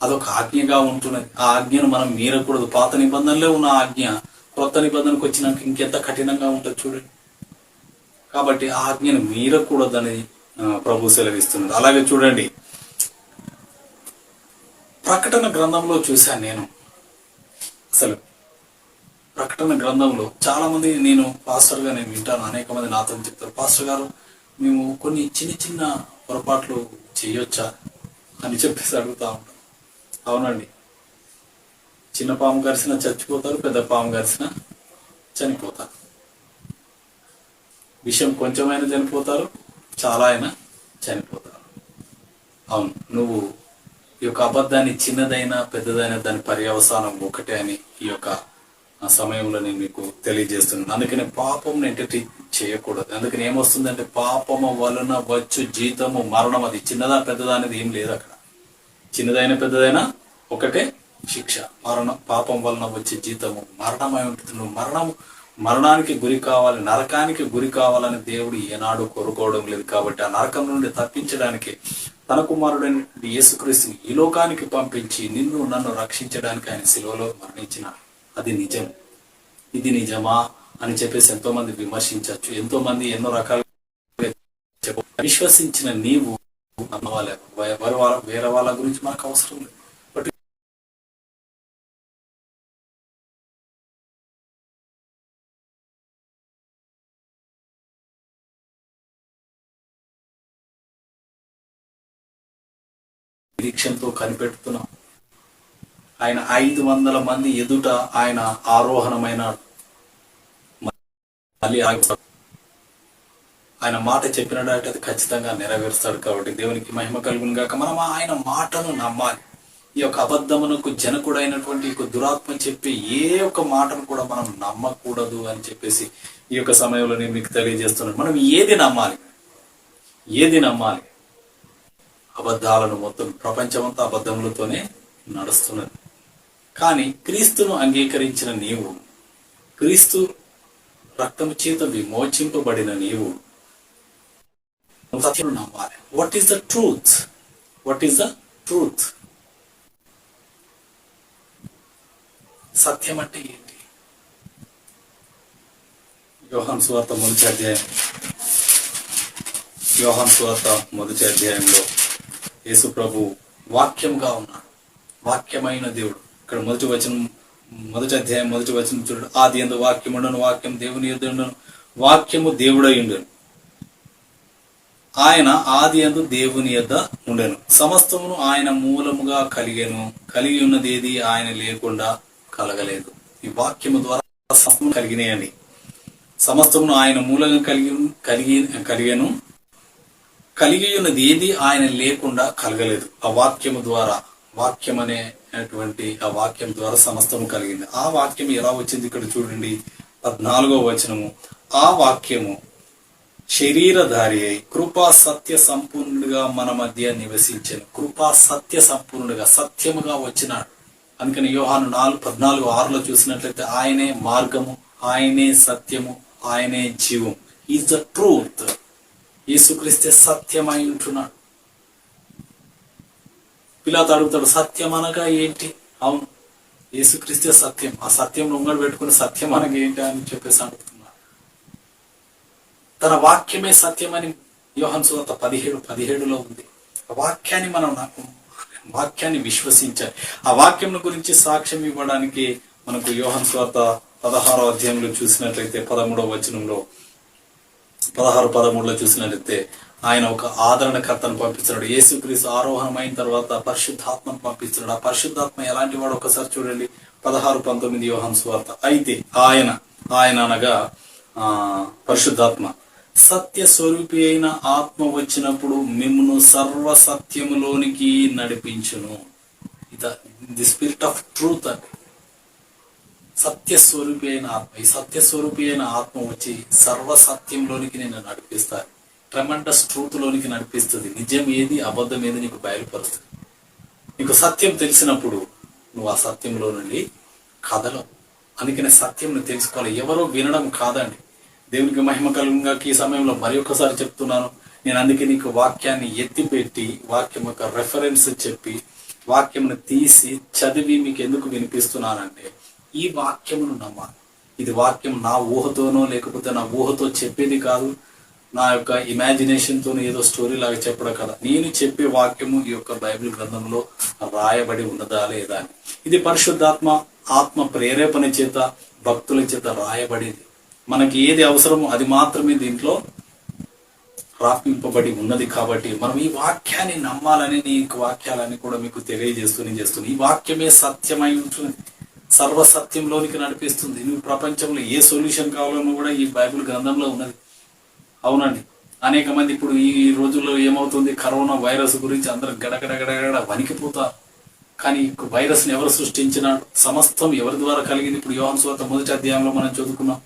అదొక ఆజ్ఞగా ఉంటున్నది. ఆ ఆజ్ఞను మనం మీరకూడదు. పాత నిబంధనలే ఉన్న ఆజ్ఞ క్రొత్త నిబంధనకు వచ్చినాక ఇంకెంత కఠినంగా ఉంటుంది చూడండి. కాబట్టి ఆ ఆజ్ఞను మీరకూడదని ప్రభు సెలవిస్తున్నాడు. అలాగే చూడండి, ప్రకటన గ్రంథంలో చూశాను నేను. అసలు ప్రకటన గ్రంథంలో చాలా మంది, నేను పాస్టర్గా నేను వింటాను, అనేక మంది నాతో చెప్తారు, పాస్టర్ గారు మేము కొన్ని చిన్న చిన్న పొరపాట్లు చేయొచ్చా అని చెప్పేసి అడుగుతా ఉంటాం. అవునండి, చిన్న పాము కరిసినా చచ్చిపోతారు, పెద్ద పాము కరిసినా చనిపోతారు. విషయం కొంచెమైనా చనిపోతారు, చాలా అయినా చనిపోతారు. అవును, నువ్వు ఈ యొక్క అబద్ధాన్ని చిన్నదైనా పెద్దదైనా దాని పర్యవసానం ఒకటే అని ఈ యొక్క సమయంలో నేను మీకు తెలియజేస్తున్నాను. అందుకని పాపం ఎంటర్టైన్ చేయకూడదు. అందుకని ఏమొస్తుందంటే పాపము వలన వచ్చు జీతము మరణం. అది చిన్నదా పెద్దదా అనేది ఏం లేదు అక్కడ. చిన్నదైనా పెద్దదైనా ఒకటే శిక్ష, మరణం. పాపం వలన వచ్చే జీతము మరణమై ఉంటుంది. నువ్వు మరణానికి గురి కావాలి, నరకానికి గురి కావాలని దేవుడు ఏనాడు కోరుకోవడం లేదు. కాబట్టి ఆ నరకం నుండి తప్పించడానికి తన కుమారుడైన యేసుక్రీస్తుని ఈ లోకానికి పంపించి నిన్ను నన్ను రక్షించడానికి ఆయన శిలువలో మరణించిన అది నిజం. ఇది నిజమా అని చెప్పేసి ఎంతో మంది విమర్శించవచ్చు, ఎంతో మంది ఎన్నో రకాలుగా విశ్వసించిన నీవు వేరే వాళ్ళ గురించి మనకు అవసరం లేదు. బట్ నిరీక్షణతో కనిపెడుతున్నాం. ఆయన 500 మంది ఎదుట ఆయన ఆరోహణమైన మళ్ళీ ఆయన మాట చెప్పినట్టు అది ఖచ్చితంగా నెరవేరుస్తాడు. కాబట్టి దేవునికి మహిమ కలుగును గాక. మనం ఆయన మాటను నమ్మాలి. ఈ యొక్క అబద్ధమునకు జనకుడైనటువంటి ఈ దురాత్మ చెప్పి ఏ ఒక్క మాటను కూడా మనం నమ్మకూడదు అని చెప్పేసి ఈ యొక్క సమయంలో నేను మీకు తెలియజేస్తున్నాను. మనం ఏది నమ్మాలి? అబద్ధాలను మొత్తం ప్రపంచమంతా అబద్ధములతోనే నడుస్తున్నది. కానీ క్రీస్తును అంగీకరించిన నీవు, క్రీస్తు రక్తము చేత విమోచింపబడిన నీవు సత్యం నమ్మాలి. What is the truth? సత్యం అంటే ఏంటి? యోహాను సువార్త మొదటి అధ్యాయంలో యేసు ప్రభు వాక్యంగా ఉన్నాడు. వాక్యమైన దేవుడు. ఇక్కడ మొదటి అధ్యాయం మొదటి వచనం చూడండి. ఆది యందు వాక్యం ఉండను, వాక్యం దేవుని యొద్ద ఉండను, వాక్యము దేవుడై ఉండను. ఆయన ఆది యందు దేవుని యొద్ద ఉండెను, సమస్తమును ఆయన మూలముగా కలిగి ఉన్నది ఏది ఆయన లేకుండా కలగలేదు. ఈ వాక్యము ద్వారా సమస్తము కలిగినాయండి. సమస్తమును ఆయన మూలంగా కలిగి ఉన్నది ఏది ఆయన లేకుండా కలగలేదు. ఆ వాక్యము ద్వారా, వాక్యం అనేటువంటి ఆ వాక్యం ద్వారా సమస్తము కలిగింది. ఆ వాక్యం ఎలా వచ్చింది? ఇక్కడ చూడండి 14వ వచనము. ఆ వాక్యము శరీరధారి అయి కృపా సత్య సంపూర్ణుడిగా మన మధ్య నివసించాను. కృపా సత్య సంపూర్ణుడిగా, సత్యముగా వచ్చినాడు. అందుకని యోహాను 14:6 చూసినట్లయితే ఆయనే మార్గము, ఆయనే సత్యము, ఆయనే జీవం. Is the truth. యేసుక్రీస్తే సత్యమై ఉంటున్నాడు. పిలాతు అడుగుతాడు, సత్యం అనగా ఏంటి? అవును, యేసుక్రీస్తే సత్యం. ఆ సత్యం ఉంగడు పెట్టుకుని సత్యం అనగా ఏంటి అని చెప్పేసి అడుగుతున్నాడు. తన వాక్యమే సత్యమని యోహాను సువార్త 17:17 ఉంది. ఆ వాక్యాన్ని విశ్వసించాలి. ఆ వాక్యం గురించి సాక్ష్యం ఇవ్వడానికి మనకు యోహాను సువార్త 16వ అధ్యాయంలో చూసినట్లయితే 13వ వచనంలో 16-13 చూసినట్లయితే ఆయన ఒక ఆదరణకర్తను పంపిస్తున్నాడు. యేసుక్రీస్తు ఆరోహణమైన తర్వాత పరిశుద్ధాత్మను పంపిస్తున్నాడు. ఆ పరిశుద్ధాత్మ ఎలాంటి వాడు ఒకసారి చూడండి. 16-19 యోహాను సువార్త. అయితే ఆయన అనగా పరిశుద్ధాత్మ సత్య స్వరూపి అయిన ఆత్మ వచ్చినప్పుడు మిమ్మును సర్వ సత్యములోనికి నడిపించును. ది స్పిరిట్ ఆఫ్ ట్రూత్ అంటే సత్యస్వరూపి అయిన ఆత్మ. ఈ సత్యస్వరూపి అయిన ఆత్మ వచ్చి సర్వ సత్యంలోనికి నేను నడిపిస్తాను. ట్రెమెండస్ ట్రూత్ లోనికి నడిపిస్తుంది. నిజం ఏది, అబద్ధం ఏది నీకు బయలుపరుస్తుంది. నీకు సత్యం తెలిసినప్పుడు నువ్వు ఆ సత్యంలో నుండి కదలవు. అందుకనే సత్యంను తెలుసుకోవాలి. ఎవరో వినడం కాదండి. దేవునికి మహిమ కలుగుగా. ఈ సమయంలో మరి ఒక్కసారి చెప్తున్నాను నేను. అందుకే నీకు వాక్యాన్ని ఎత్తిపెట్టి, వాక్యం యొక్క రెఫరెన్స్ చెప్పి, వాక్యమును తీసి చదివి మీకు ఎందుకు వినిపిస్తున్నానంటే ఈ వాక్యమును నమ్మాలి. ఇది వాక్యం నా ఊహతోనో లేకపోతే నా ఊహతో చెప్పేది కాదు, నా యొక్క ఇమాజినేషన్తోనో ఏదో స్టోరీ లాగా చెప్పడం కదా. నేను చెప్పే వాక్యము ఈ యొక్క బైబిల్ గ్రంథంలో రాయబడి ఉన్నదా లేదా అని. ఇది పరిశుద్ధాత్మ ఆత్మ ప్రేరేపణ చేత భక్తుల చేత రాయబడింది. మనకి ఏది అవసరమో అది మాత్రమే దీంట్లో రాపింపబడి ఉన్నది. కాబట్టి మనం ఈ వాక్యాన్ని నమ్మాలని నీకు వాక్యాలని కూడా మీకు తెలియజేస్తూనే ఈ వాక్యమే సత్యమై ఉంటుంది, సర్వసత్యంలోనికి నడిపిస్తుంది. నువ్వు ప్రపంచంలో ఏ సొల్యూషన్ కావాలన్నా కూడా ఈ బైబిల్ గ్రంథంలో ఉన్నది. అవునండి, అనేక మంది ఇప్పుడు ఈ రోజుల్లో ఏమవుతుంది, కరోనా వైరస్ గురించి అందరూ గడగడ వణికిపోతారు. కానీ వైరస్ ని ఎవరు సృష్టించినాడు? సమస్తం ఎవరి ద్వారా కలిగింది? ఇప్పుడు యోహాను సువార్త 1వ అధ్యాయంలో మనం చదువుకున్నాం.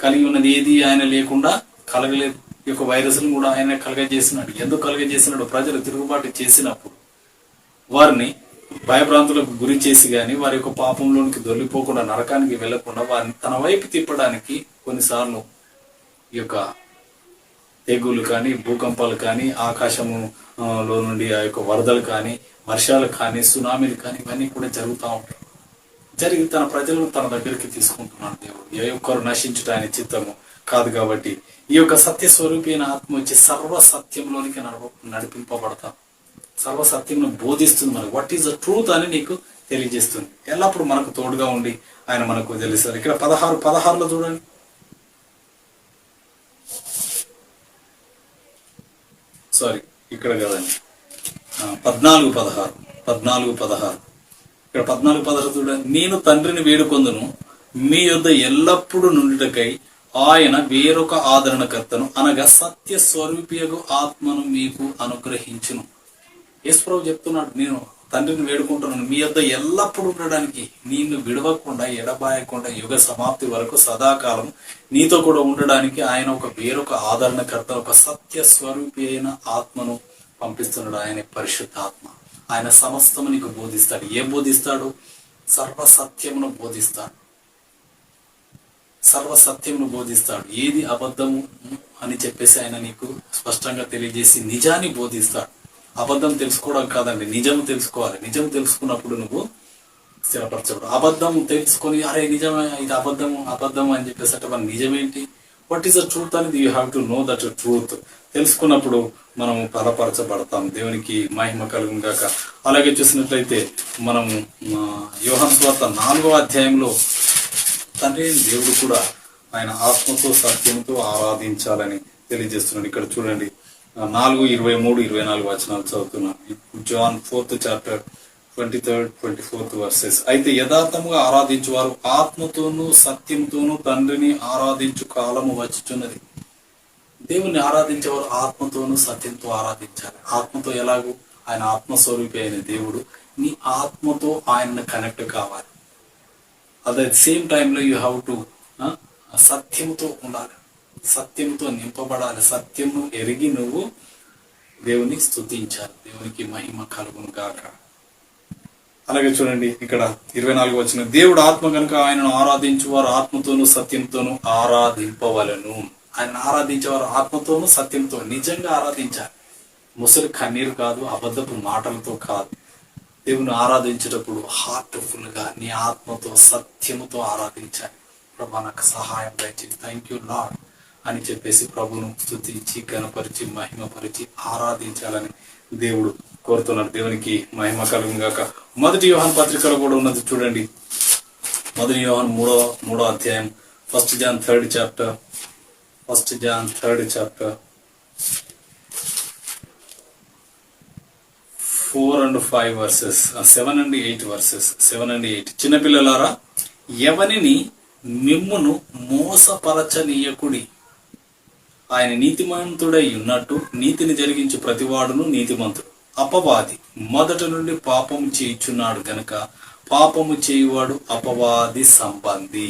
కలిగి ఉన్నది ఏది ఆయన లేకుండా కలగలేదు. ఈ యొక్క వైరస్ ను కూడా ఆయన కలగజేసినాడు. ఎందుకు కలగజేసినాడు? ప్రజలు తిరుగుబాటు చేసినప్పుడు వారిని భయభ్రాంతులకు గురి చేసి గాని వారి యొక్క పాపంలోనికి దొల్లిపోకుండా, నరకానికి వెళ్లకుండా వారిని తన వైపు తిప్పడానికి కొన్నిసార్లు ఈ యొక్క తెగులు కానీ, భూకంపాలు కానీ, ఆకాశములో నుండి ఆ యొక్క వరదలు కానీ, వర్షాలు కానీ, సునామీలు కానీ ఇవన్నీ కూడా జరుగుతూ ఉంటాయి. జరిగి తన ప్రజలను తన దగ్గరికి తీసుకుంటున్నాడు దేవుడు. ఏ ఒక్కరు నశించుట ఆయన చిత్తము కాదు. కాబట్టి ఈ యొక్క సత్య స్వరూపైన ఆత్మ వచ్చి సర్వ సత్యంలోనికి నడిపింపబడతాం. సర్వ సత్యంను బోధిస్తుంది. మనకు వాట్ ఈస్ ద ట్రూత్ అని నీకు తెలియజేస్తుంది. ఎల్లప్పుడు మనకు తోడుగా ఉండి ఆయన మనకు తెలుస్తారు. ఇక్కడ 16లో చూడండి. సారీ, ఇక్కడ కదండి, 14:16 ఇక్కడ 14:16 చూడండి. నేను తండ్రిని వేడుకొందును, మీ యొద్ద ఎల్లప్పుడూ నుండుటకై ఆయన వేరొక ఆదరణకర్తను అనగా సత్య స్వరూపియగు ఆత్మను మీకు అనుగ్రహించును. యేసుప్రభు చెప్తున్నాడు, నేను తండ్రిని వేడుకుంటున్నాను మీ యొద్ద ఎల్లప్పుడూ ఉండడానికి, నిన్ను విడవకుండా ఎడబాయకుండా యుగ సమాప్తి వరకు సదాకాలం నీతో కూడా ఉండడానికి ఆయన వేరొక ఆదరణకర్త, ఒక సత్య స్వరూపి అయిన ఆత్మను పంపిస్తున్నాడు. ఆయన పరిశుద్ధాత్మ. ఆయన సమస్తము నీకు బోధిస్తాడు. ఏం బోధిస్తాడు? సర్వసత్యమును బోధిస్తాడు. సర్వసత్యమును బోధిస్తాడు. ఏది అబద్ధము అని చెప్పేసి ఆయన నీకు స్పష్టంగా తెలియజేసి నిజాన్ని బోధిస్తాడు. అబద్ధం తెలుసుకోవడం కాదండి, నిజం తెలుసుకోవాలి. నిజం తెలుసుకున్నప్పుడు నువ్వు స్థిరపరచబడు. అబద్ధం తెలుసుకొని అరే నిజమే, ఇది అబద్ధం అని చెప్పేసి అంటే మన నిజమేంటి, వాట్ ఈస్ ద ట్రూత్ అనేది you have to know that truth. తెలుసుకున్నప్పుడు మనము బలపరచబడతాం. దేవునికి మహిమ కలుగును గాక. అలాగే చూసినట్లయితే మనము యోహాను సువార్త 4వ అధ్యాయంలో తండ్రి దేవుడు కూడా ఆయన ఆత్మతో సత్యంతో ఆరాధించాలని తెలియజేస్తున్నాడు. ఇక్కడ చూడండి, 4:23-24 వచనాలు చదువుతున్నాను. John 4th chapter 23rd 24th verses. అయితే యథార్థముగా ఆరాధించువారు ఆత్మతోనూ సత్యంతోనూ తండ్రిని ఆరాధించు కాలము వచ్చుచున్నది. దేవుణ్ణి ఆరాధించేవారు ఆత్మతోనూ సత్యంతో ఆరాధించాలి. ఆత్మతో ఎలాగూ? ఆయన ఆత్మస్వరూపి అయిన దేవుడు. నీ ఆత్మతో ఆయన్ని కనెక్ట్ కావాలి. అట్ ద సేమ్ టైంలో యూ హ్యావ్ టు సత్యంతో ఉండాలి, సత్యంతో నింపబడాలి. సత్యము ఎరిగి నువ్వు దేవుని స్తుతించాలి. దేవునికి మహిమ కలుగును గాక. అలాగే చూడండి, ఇక్కడ 24 వచనం, దేవుడు ఆత్మ కనుక ఆయనను ఆరాధించువారు ఆత్మతోనూ సత్యంతోనూ ఆరాధింపవలను. ఆయన ఆరాధించేవారు ఆత్మతోనూ సత్యంతో నిజంగా ఆరాధించాలి. ముసలి కన్నీరు కాదు, అబద్ధపు మాటలతో కాదు. దేవుని ఆరాధించేటప్పుడు హార్ట్ఫుల్ గా నీ ఆత్మతో సత్యముతో ఆరాధించాలి. ప్రభా నాకు సహాయం దయచేసి, థ్యాంక్ యూ లార్డ్ అని చెప్పేసి ప్రభును స్తుతించి ఘనపరిచి మహిమపరిచి ఆరాధించాలని దేవుడు కోరుతున్నాడు. దేవునికి మహిమ కలుగును గాక. 1 యోహాను పత్రికలో కూడా ఉన్నది చూడండి. 1 యోహాను 3వ అధ్యాయం 1 John 3rd chapter 4 and 5 verses, 7 and 8 verses, 7 and 8. చిన్నపిల్లలారా, ఎవనిని మిమ్మును మోసపరచనీయకుడి. ఆయన నీతిమంతుడై ఉన్నట్టు నీతిని జరిగించు ప్రతివాడును నీతిమంతుడు. అపవాది మొదట నుండి పాపము చేయుచున్నాడు గనుక పాపము చేయువాడు అపవాది సంబంధి.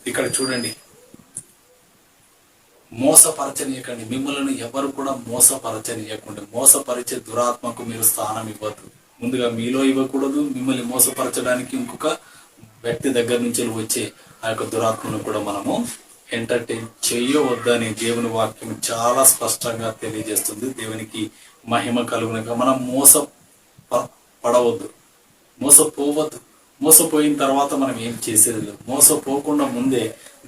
ఇక్కడ చూడండి, మోసపరచనీయకండి. మిమ్మల్ని ఎవరు కూడా మోసపరచనీయకండి. మోసపరిచే దురాత్మకు మీరు స్థానం ఇవ్వద్దు. ముందుగా మీలో ఇవ్వకూడదు. మిమ్మల్ని మోసపరచడానికి ఇంకొక వ్యక్తి దగ్గర నుంచి వచ్చే ఆ యొక్క దురాత్మను కూడా మనము ఎంటర్టైన్ చేయవద్దని దేవుని వాక్యం చాలా స్పష్టంగా తెలియజేస్తుంది. దేవునికి మహిమ కలుగునక. మనం పడవద్దు, మోసపోవద్దు. మోసపోయిన తర్వాత మనం ఏం చేసేది లేదు. మోసపోకుండా ముందే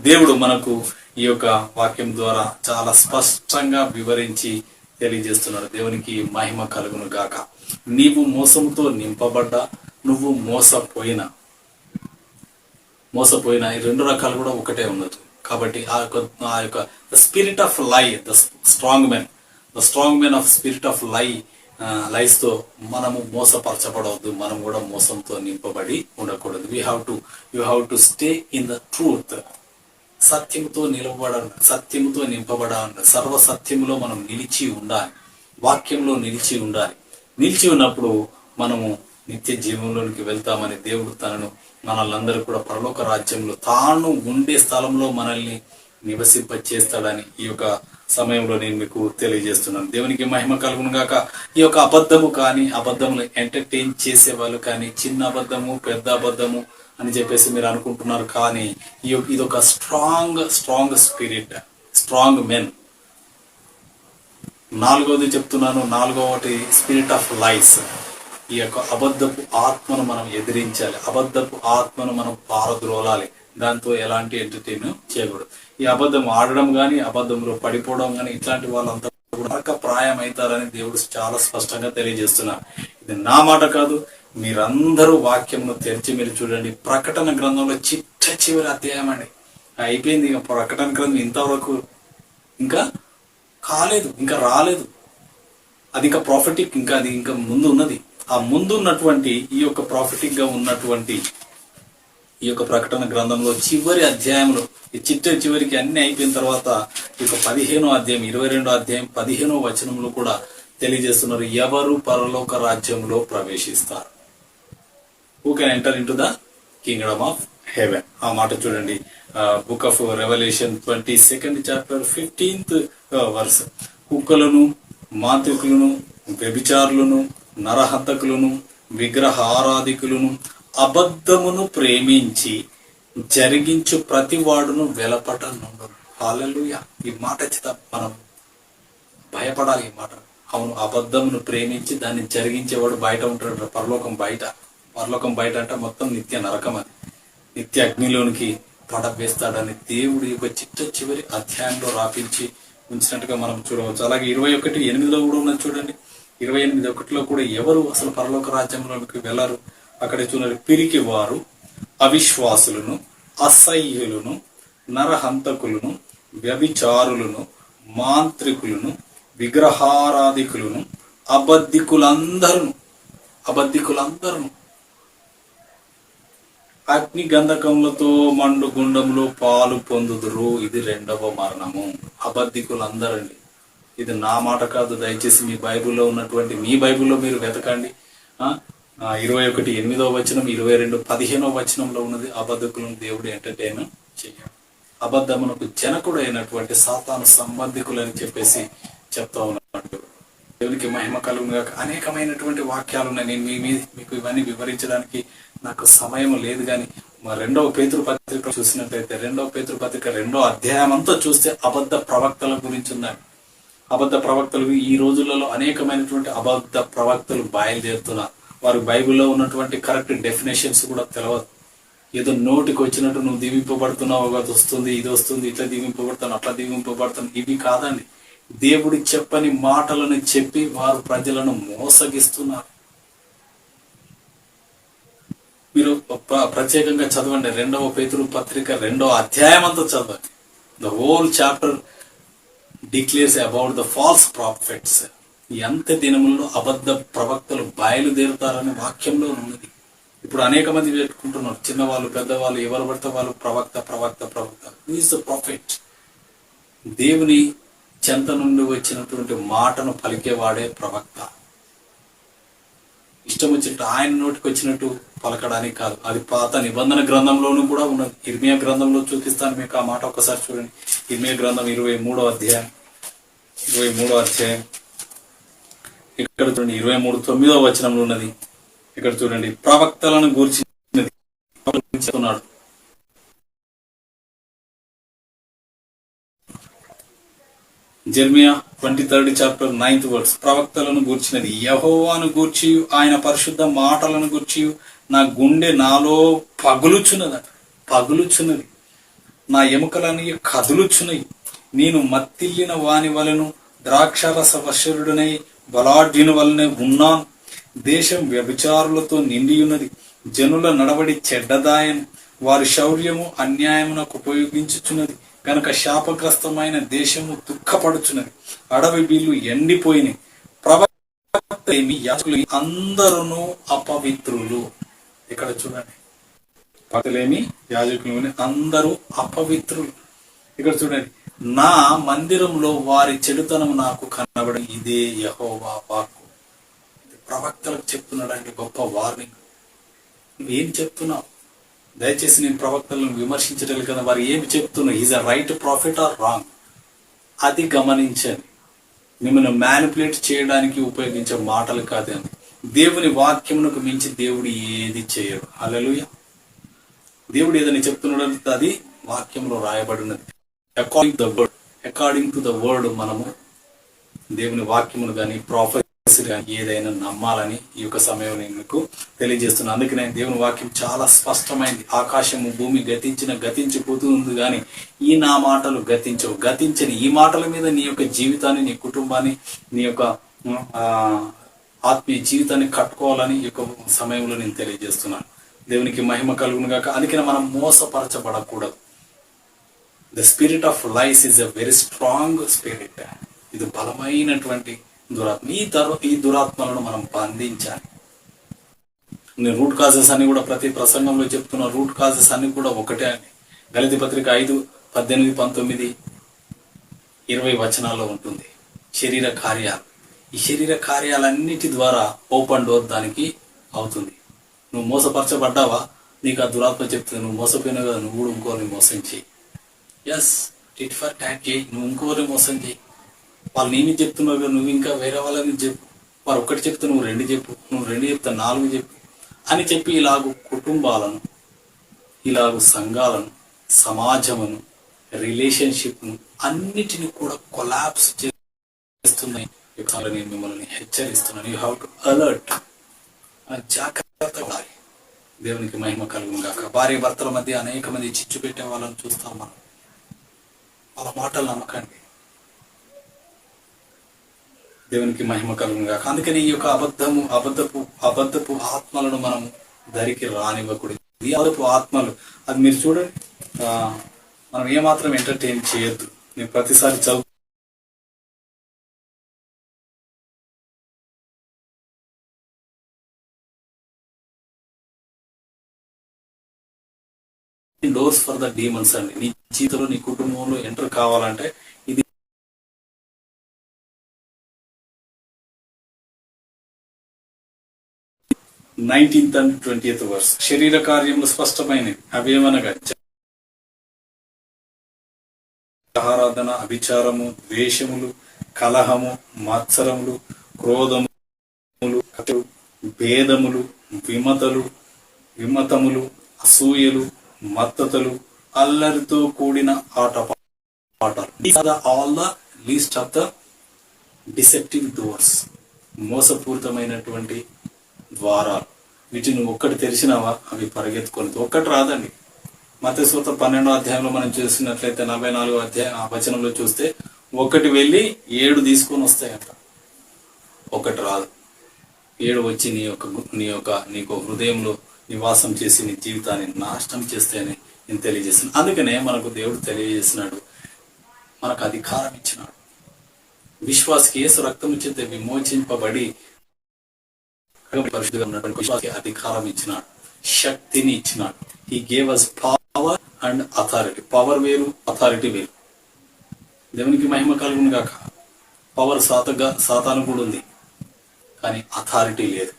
దేవుడు మనకు ఈ యొక్క వాక్యం ద్వారా చాలా స్పష్టంగా వివరించి తెలియజేస్తున్నాడు. దేవునికి మహిమ కలుగును గాక. నీవు మోసంతో నింపబడ్డా, నువ్వు మోసపోయినా ఈ రెండు రకాలు కూడా ఒకటే ఉన్నది. కాబట్టి ఆ యొక్క spirit of lie, the strong men of spirit of lies తో మనము మోసపరచబడవద్దు. మనం కూడా మోసంతో నింపబడి ఉండకూడదు. You have to stay in the truth. సత్యముతో నింపబడాలి. సర్వ సత్యములో మనం నిలిచి ఉండాలి. వాక్యంలో నిలిచి ఉండాలి. నిలిచి ఉన్నప్పుడు మనము నిత్య జీవంలోనికి వెళ్తామని దేవుడు మనల్ని కూడా పరలోక రాజ్యంలో తాను ఉండే స్థలంలో మనల్ని నివసింపచేస్తాడని ఈ యొక్క సమయంలో నేను మీకు తెలియజేస్తున్నాను. దేవునికి మహిమ కలుగును గాక. ఈ యొక్క అబద్ధములు ఎంటర్టైన్ చేసే వాళ్ళు కానీ, చిన్న అబద్ధము పెద్ద అబద్ధము అని చెప్పేసి మీరు అనుకుంటున్నారు. కానీ ఇది ఒక స్ట్రాంగ్ స్పిరిట్, స్ట్రాంగ్ మెన్. నాలుగవది చెప్తున్నాను. నాలుగవది స్పిరిట్ ఆఫ్ లైస్. ఈ యొక్క అబద్ధపు ఆత్మను మనం ఎదిరించాలి. అబద్ధపు ఆత్మను మనం పారద్రోలాలి. దాంతో ఎలాంటి ఎంటర్టైన్ చేయకూడదు. ఈ అబద్ధం ఆడడం కానీ, అబద్ధంలో పడిపోవడం కానీ, ఇట్లాంటి వాళ్ళంతా నరక ప్రాయం అవుతారని దేవుడు చాలా స్పష్టంగా తెలియజేస్తున్నారు. ఇది నా మాట కాదు, మీరందరూ వాక్యంను తెరిచి మీరు చూడండి. ప్రకటన గ్రంథంలో చివరి అధ్యాయం అండి, అయిపోయింది. ఇక ప్రకటన గ్రంథం ఇంతవరకు ఇంకా కాలేదు, ఇంకా రాలేదు. అది ఇంకా ప్రాఫిటిక్, అది ఇంకా ముందు ఉన్నది. ఆ ముందు ఉన్నటువంటి ఈ యొక్క ప్రాఫిటిక్ గా ఉన్నటువంటి ఈ యొక్క ప్రకటన గ్రంథంలో చివరి అధ్యాయంలో ఈ చివరికి అన్ని అయిపోయిన తర్వాత ఈ యొక్క 15వ అధ్యాయం, 22వ అధ్యాయం 15వ వచనంలో కూడా తెలియజేస్తున్నారు, ఎవరు పరలోక రాజ్యంలో ప్రవేశిస్తారు. Who can enter in to the Kingdom of haven. ఆ మాట చూడండి, book of revolution 22nd chapter 15th verse. కుక్కలను, మాంత్రికులను, వ్యభిచారులను, నరహంతకులను, విగ్రహారాధికులను, అబద్ధమును ప్రేమించి జరిగించు ప్రతి వాడును వెలపట నుండు. హల్లెలూయా. ఈ మాట చేత మనం భయపడాలి. ఈ మాట అవును, అబద్ధమును ప్రేమించి దాన్ని జరిగించేవాడు బయట ఉంటాడు. పరలోకం బయట అంటే మొత్తం నిత్య నరకం, అది నిత్య అగ్నిలోనికి పడవేస్తాడని దేవుడు యొక్క చివరి అధ్యాయంలో రాపించి ఉంచినట్టుగా మనం చూడవచ్చు. అలాగే 21:8 కూడా ఉన్నది చూడండి. 28:1 కూడా ఎవరు అసలు పరలోక రాజ్యంలోకి వెళ్ళరు. అక్కడే చూడండి, పిరికి వారు, అవిశ్వాసులను, అసహ్యులను, నరహంతకులను, వ్యభిచారులను, మాంత్రికులను, విగ్రహారాధికులను, అబద్ధికులందరూ అగ్ని గంధకములతో మండు గుండంలో పాలు పొందుదురు. ఇది రెండవ మరణము. అబద్ధికులందరండి. ఇది నా మాట కాదు. దయచేసి మీ బైబిల్లో ఉన్నటువంటి మీ బైబిల్లో మీరు వెతకండి. 21:8 వచనం, 22:15 వచనంలో ఉన్నది. అబద్ధకులను దేవుడు ఎంటర్టైన్ చేయాలి. అబద్ధమునకు జనకుడు అయినటువంటి సాతాను సంబంధికులని చెప్పేసి చెప్తా ఉన్నాడు. దేవునికి మహిమ కలుగుగా. అనేకమైనటువంటి వాక్యాలు ఉన్నాయి. నేను మీకు ఇవన్నీ వివరించడానికి నాకు సమయం లేదు. కానీ 2వ పేతురు పత్రిక చూసినట్లయితే 2వ పేతురు పత్రిక 2వ అధ్యాయం అంతా చూస్తే అబద్ధ ప్రవక్తల గురించి ఉన్నాయి. అబద్ధ ప్రవక్తలు ఈ రోజులలో అనేకమైనటువంటి అబద్ధ ప్రవక్తలు బయలుదేరుతున్నారు. వారు బైబిల్లో ఉన్నటువంటి కరెక్ట్ డెఫినేషన్స్ కూడా తెలియదు. ఏదో నోటికి వచ్చినట్టు నువ్వు దీవింపబడుతున్నావు, అది వస్తుంది, ఇది వస్తుంది, ఇట్లా దీవింపబడతాను, అట్లా దీవింపబడతాను. ఇవి కాదండి. దేవుడి చెప్పని మాటలను చెప్పి వారు ప్రజలను మోసగిస్తున్నారు. మీరు ప్రత్యేకంగా చదవండి. 2వ పేతురు పత్రిక 2వ అధ్యాయం అంతా చదవండి. The whole chapter declares about the false profits. ఈ అంత్య దినములలో అబద్ధ ప్రవక్తలు బయలుదేరుతారని వాక్యంలో ఉన్నది. ఇప్పుడు అనేక మంది పెట్టుకుంటున్నారు, చిన్నవాళ్ళు పెద్దవాళ్ళు, ఎవరు పడితే వాళ్ళు ప్రవక్త. Who is the profit? దేవుని చెంత నుండి వచ్చినటువంటి మాటను పలికేవాడే ప్రవక్త. ఇష్టం వచ్చినట్టు ఆయన నోటికి వచ్చినట్టు పలకడానికి కాదు. అది పాత నిబంధన గ్రంథంలోనూ కూడా ఉన్నది. ఇర్మియా గ్రంథంలో చూపిస్తాను మీకు ఆ మాట. ఒకసారి చూడండి. ఇర్మియా గ్రంథం 23వ అధ్యాయం ఇక్కడ చూడండి, 23:9 వచనంలో ఉన్నది. ఇక్కడ చూడండి, ప్రవక్తలను గూర్చినది చెప్తున్నాడు. Jeremiah 23rd chapter 9th verse. ప్రవక్తలను గూర్చినది, యెహోవాను గూర్చి ఆయన పరిశుద్ధ మాటలను గూర్చి నా గుండె నాలో పగులుచున్నది, నా ఎముకలని కదులుచున్నవి. నేను మత్తిల్లిన వాని వలను ద్రాక్షరస వశరుడనై బలాఢ్యుని వలనే ఉన్నాను. దేశం వ్యభిచారులతో నిండి ఉన్నది. జనుల నడవడి చెడ్డదాయను, వారి శౌర్యము అన్యాయమునకు ఉపయోగించుచున్నది. కనుక శాపగ్రస్తమైన దేశము దుఃఖపడుచున్నది. అడవి బిల్లు ఎండిపోయినాయి. ప్రవక్తలేమి యాజకులు అందరూ అపవిత్రులు. ఇక్కడ చూడండి, ప్రవక్తలేమి యాజకులు అందరూ అపవిత్రులు. ఇక్కడ చూడండి, నా మందిరంలో వారి చెడుతనం నాకు కనబడి, ఇదే యెహోవా వాక్కు. ప్రవక్తలకు చెప్తున్నాడండి గొప్ప వార్నింగ్. నువ్వేం చెప్తున్నావు? దయచేసి నేను ప్రవక్తలను విమర్శించడం కదా, వారు ఏమి చెప్తున్నారు, is a right profit or wrong, అది గమనించండి. మిమ్మల్ని మ్యానిపులేట్ చేయడానికి ఉపయోగించే మాటలు కాదని. దేవుని వాక్యమునకు మించి దేవుడు ఏది చేయడు. హల్లెలూయా. దేవుడు ఏదని చెప్తున్నాడు, అది వాక్యంలో రాయబడినది. అకార్డింగ్ టు ద వర్డ్ మనము దేవుని వాక్యమును కానీ ప్రాఫెసీ కానీ ఏదైనా నమ్మాలని ఈ యొక్క సమయం నేను మీకు తెలియజేస్తున్నాను. అందుకే నేను దేవుని వాక్యం చాలా స్పష్టమైంది. ఆకాశము భూమి గతించిపోతుంది కానీ ఈ నా మాటలు గతించవు. గతించని ఈ మాటల మీద నీ యొక్క జీవితాన్ని, నీ కుటుంబాన్ని, నీ యొక్క ఆత్మీయ జీవితాన్ని కట్టుకోవాలని ఈ యొక్క సమయంలో నేను తెలియజేస్తున్నాను. దేవునికి మహిమ కలుగును గాక. అందుకనే మనం మోసపరచబడకూడదు. The spirit of lies is a very strong spirit. ఇది బలమైనటువంటి దురాత్మ. ఈ దురాత్మలను మనం బంధించాలి. నేను రూట్ కాజెస్ అని కూడా ప్రతి ప్రసంగంలో చెప్తున్నా. రూట్ కాజెస్ అన్ని కూడా ఒకటే అని గలతీ పత్రిక 5:18, 19, 20 వచనాల్లో ఉంటుంది. శరీర కార్యాలు, ఈ శరీర కార్యాలన్నిటి ద్వారా ఓపెన్ డోర్ దానికి అవుతుంది. నువ్వు మోసపరచబడ్డావా, నీకు ఆ దురాత్మ చెప్తుంది నువ్వు మోసపోయినా కదా, నువ్వు కూడా ఇంకోరిని మోసం చేయి. ఎస్, టిట్ ఫర్ ట్యాట్ చేయి, నువ్వు ఇంకోరిని మోసం చేయి. వాళ్ళు నేను చెప్తున్నావు కదా, నువ్వు ఇంకా వేరే వాళ్ళని చెప్పు. వారు ఒకటి చెప్తే నువ్వు 2 చెప్పు, నువ్వు 2 చెప్తే 4 చెప్పు అని చెప్పి ఇలాగూ కుటుంబాలను, ఇలాగూ సంఘాలను, సమాజమును, రిలేషన్షిప్ను అన్నిటిని కూడా కొలాప్స్ చేస్తున్నాయి. నేను మిమ్మల్ని హెచ్చరిస్తున్నాను. యూ హ్యావ్ టు అలర్ట్, జాగ్రత్తగా ఉండాలి. దేవునికి మహిమ కలుగును గాక. భార్య భర్తల మధ్య అనేక మంది చిచ్చు పెట్టే వాళ్ళని చూస్తాం మనం. వాళ్ళ మాటలు నమ్మకండి. దేవునికి మహిమ కలుగును గాక. అందుకని ఈ యొక్క అబద్ధపు ఆత్మలను మనం దరికి రానివ్వకూడదు. ఈ అబద్ధపు ఆత్మలు అది మీరు చూడండి, మనం ఏమాత్రం ఎంటర్టైన్ చేయొద్దు. నేను ప్రతిసారి డోర్స్ ఫర్ ద డీమన్స్ అండి. నీ జీవితంలో, నీ కుటుంబంలో ఎంటర్ కావాలంటే ఇది 19th and 20th verse. శరీర కార్యములు స్పష్టమైనవి. అవేమనగా ఆరాధన, అభిచారము, ద్వేషములు, కలహము, మత్సరములు, క్రోధములు, భేదములు, విమతములు, అసూయలు, మత్తతలు, అల్లరితో కూడిన ఆటపాటాలు. These are all the least of the deceptive doors. మోసపూరితమైనటువంటి ద్వారాలు. వీటిని ఒక్కటి తెరిచినావా అవి పరిగెత్తుకొని ఒక్కటి రాదండి. మత్తయి సువార్త 12వ అధ్యాయంలో మనం చూసినట్లయితే 44వ అధ్యాయం వచనంలో చూస్తే 1 వెళ్ళి 7 తీసుకొని వస్తాయంట. ఒకటి రాదు. 7 వచ్చి నీకు హృదయంలో నివాసం చేసి నీ జీవితాన్ని నాశనం చేస్తేనే నేను తెలియజేస్తాను. అందుకనే మనకు దేవుడు తెలియజేసినాడు, మనకు అధికారం ఇచ్చినాడు. విశ్వాసకి యేసు రక్తం చేత విమోచింపబడి పరిశుద్ధిగా ఉన్నటువంటి విశ్వాసకి అధికారం ఇచ్చినాడు, శక్తిని ఇచ్చినాడు. He gave us power and authority. Power వేరు, అథారిటీ వేరు. దేవునికి మహిమ కలుగును గాక. పవర్ సాతాను కూడా ఉంది, కానీ అథారిటీ లేదు.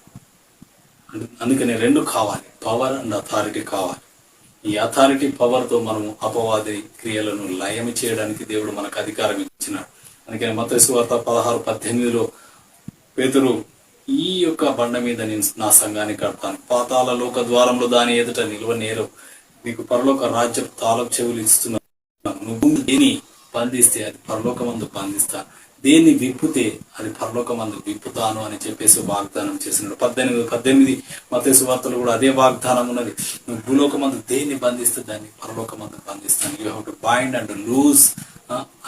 అందుకని 2 కావాలి, పవర్ అండ్ అథారిటీ కావాలి. ఈ అథారిటీ పవర్తో మనము అపవాది క్రియలను లయం చేయడానికి దేవుడు మనకు అధికారం ఇచ్చినాడు. అందుకని మత్తయి సువార్త 16:18లో పేతురు, ఈ యొక్క బండ మీద నేను నా సంఘాన్ని కడతాను, పాతాళ లోక ద్వారంలో దాని ఎదుట నిలువనేరవు, నీకు పరలోక రాజ్యం తాళం చెవులు ఇస్తున్నాను, నువ్వు దేని బంధిస్తే అది పరలోకమందు బంధిస్తాను, దేన్ని విప్పుతే అది పరలోకమందు విప్పుతాను అని చెప్పేసి వాగ్దానం చేసినాడు. 18 మత్తయి సువార్తలో కూడా అదే వాగ్దానం ఉన్నది. నువ్వు భూలోకమందు దేన్ని బంధిస్తే దాన్ని పరలోకమందు బంధిస్తాను. You have to bind and loose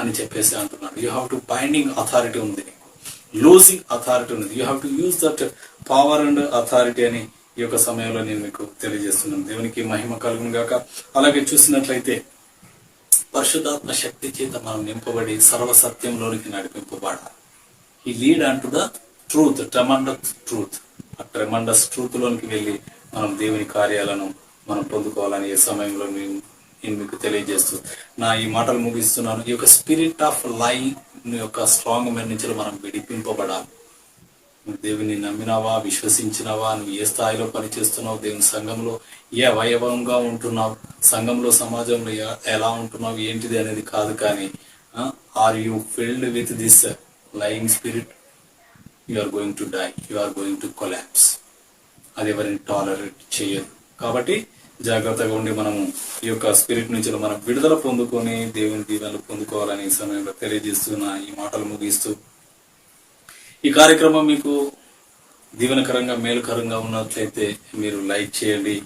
అని చెప్పేసి అంటున్నాడు. You have to binding authority ఉంది నీకు. లూజింగ్ అథారిటీ ఉన్నది. You have to use that power and authority అని ఈ యొక్క సమయంలో నేను మీకు తెలియజేస్తున్నాను. దేవునికి మహిమ కలుగును గాక. అలాగే చూసినట్లయితే పరిశుద్ధాత్మ శక్తి చేత మనం నింపబడి సర్వసత్యంలోనికి నడిపింపబడాలి. ఈ లీడ్ అంటూ ద ట్రూత్, ట్రెమండస్ ట్రూత్. ఆ ట్రెమండస్ ట్రూత్ లోనికి వెళ్ళి మనం దేవుని కార్యాలను మనం పొందుకోవాలని ఈ సమయంలో నేను మీకు తెలియజేస్తూ నా ఈ మాటలు ముగిస్తున్నాను. ఈ యొక్క స్పిరిట్ ఆఫ్ లైఫ్ యొక్క స్ట్రాంగ్ మెన్ నుంచి మనం విడిపింపబడాలి. నువ్వు దేవుని నమ్మినావా, విశ్వసించినావా, నువ్వు ఏ స్థాయిలో పనిచేస్తున్నావు, దేవుని సంఘంలో ఏ అవయవంగా ఉంటున్నావు, సంఘంలో సమాజంలో ఎలా ఉంటున్నావు, ఏంటిది అనేది కాదు. కానీ are you filled with this lying spirit, you are going to die, you are going to collapse. అది ఎవరిని టాలరేట్ చేయదు. కాబట్టి జాగ్రత్తగా ఉండి మనము ఈ యొక్క స్పిరిట్ నుంచి మనం విడుదల పొందుకొని దేవుని దీవెనలు పొందుకోవాలని ఈ సమయంలో తెలియజేస్తున్న ఈ మాటలు ముగిస్తూ, ఈ కార్యక్రమం మీకు దీవెనకరంగా మేలుకరంగా ఉన్నట్లయితే మీరు లైక్ చేయండి.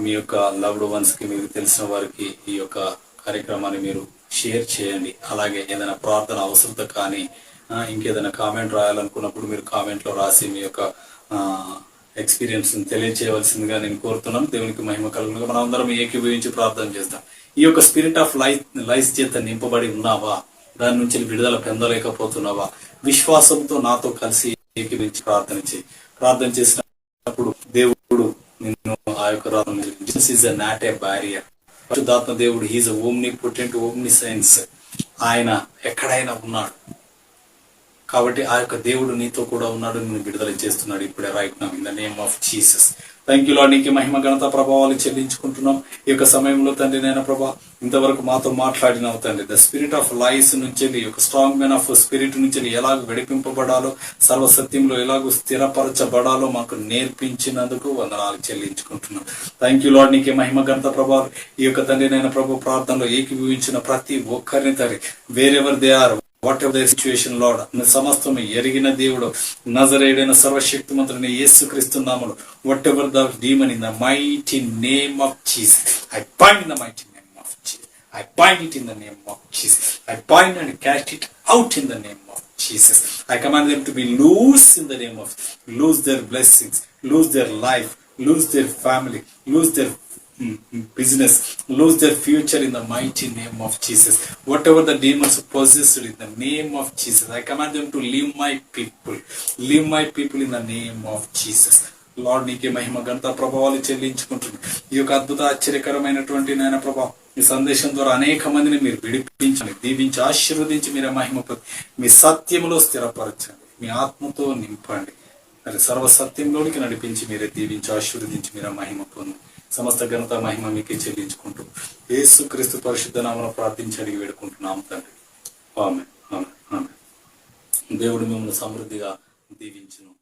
మీ యొక్క లవ్డ్ వన్స్ కి, మీకు తెలిసిన వారికి ఈ యొక్క కార్యక్రమాన్ని మీరు షేర్ చేయండి. అలాగే ఏదైనా ప్రార్థన అవసరత కానీ ఇంకేదైనా కామెంట్ రాయాలనుకున్నప్పుడు మీరు కామెంట్ లో రాసి మీ యొక్క ఎక్స్పీరియన్స్ తెలియజేయవలసిందిగా నేను కోరుతున్నాను. దేవునికి మహిమ కలుగునుగా. మనం అందరం ఏకీభవించి ప్రార్థన చేద్దాం. ఈ యొక్క స్పిరిట్ ఆఫ్ లైఫ్ చేత నింపబడి ఉన్నావా? దాని నుంచి విడుదల పొందలేకపోతున్నావా? విశ్వాసంతో నాతో కలిసి ఏకీభవించి ప్రార్థన చేసినప్పుడు దేవుడు నిన్ను ఆ యొక్క నాట్ ఏ బ్యారియర్. పరిశుద్ధాత్మ దేవుడు హీజ్ ఓమ్నిపోటెంట్, ఓమ్నిసెన్స్. ఆయన ఎక్కడైనా ఉన్నాడు. కాబట్టి ఆ యొక్క దేవుడు నీతో కూడా ఉన్నాడు, నిన్ను విడుదల చేస్తున్నాడు ఇప్పుడే, right now, in the name of Jesus. Thank you lord. నీకు మహిమ ఘనత ప్రభావాలు చెల్లించుకుంటున్నాం. ఈ యొక్క సమయంలో తండ్రి నాయన ప్రభా, ఇంతవరకు మాతో మాట్లాడినావు తండ్రి. ద స్పిరిట్ ఆఫ్ లైఫ్ నుంచి, ఈ యొక్క స్ట్రాంగ్ మ్యాన్ ఆఫ్ స్పిరిట్ నుంచి ఎలాగ విడిపింపబడాలో, సర్వసత్యంలో ఎలాగో స్థిరపరచబడాలో మాకు నేర్పించినందుకు వందనాలు చెల్లించుకుంటున్నాం. Thank you lord. నీకే మహిమ ఘనత ప్రభావాలు. ఈ యొక్క తండ్రి నాయన ప్రభు ప్రార్థనలో ఏకీభవించిన ప్రతి ఒక్కరిని తండ్రి, wherever they are, whatever the situation Lord, సమస్తం ఎరిగిన దేవుడు, నజరేయుడైన సర్వశక్తిమంతుడైన యేసుక్రీస్తు నామములో, whatever the demon in the mighty name of Jesus, I bind in the mighty name of Jesus, I bind it in the name of Jesus, I bind and cast it out in the name of Jesus. I command them to be loose in the name of, lose their blessings, lose their life, lose their family, lose their business, lose their future in the mighty name of Jesus. Whatever the demons possessed, in the name of Jesus, I command them to leave my people in the name of Jesus. Lord నీకే మహిమ ఘనత ప్రభావాలు చెల్లించుకుంటున్నాను. ఈ యొక్క అద్భుత ఆశ్చర్యకరమైనటువంటి నాయన ప్రభావం, ఈ సందేశం ద్వారా అనేక మందిని మీరు విడిపించండి, దీవించి ఆశీర్వదించి మీరే మహిమ మీ సత్యంలో స్థిరపరచండి, మీ ఆత్మతో నింపండి. మరి సర్వసత్యంలోనికి నడిపించి మీరే దీవించి ఆశీర్వదించి మీరే మహిమ పొంది సమస్త ఘనత మహిమ మీకే చెల్లించుకుంటూ యేసుక్రీస్తు పరిశుద్ధ నామమున ప్రార్థించి అడిగి వేడుకుంటున్నాం తండ్రి. ఆమేన్, ఆమేన్, ఆమేన్. దేవుడు మిమ్మల్ని సమృద్ధిగా దీవించును.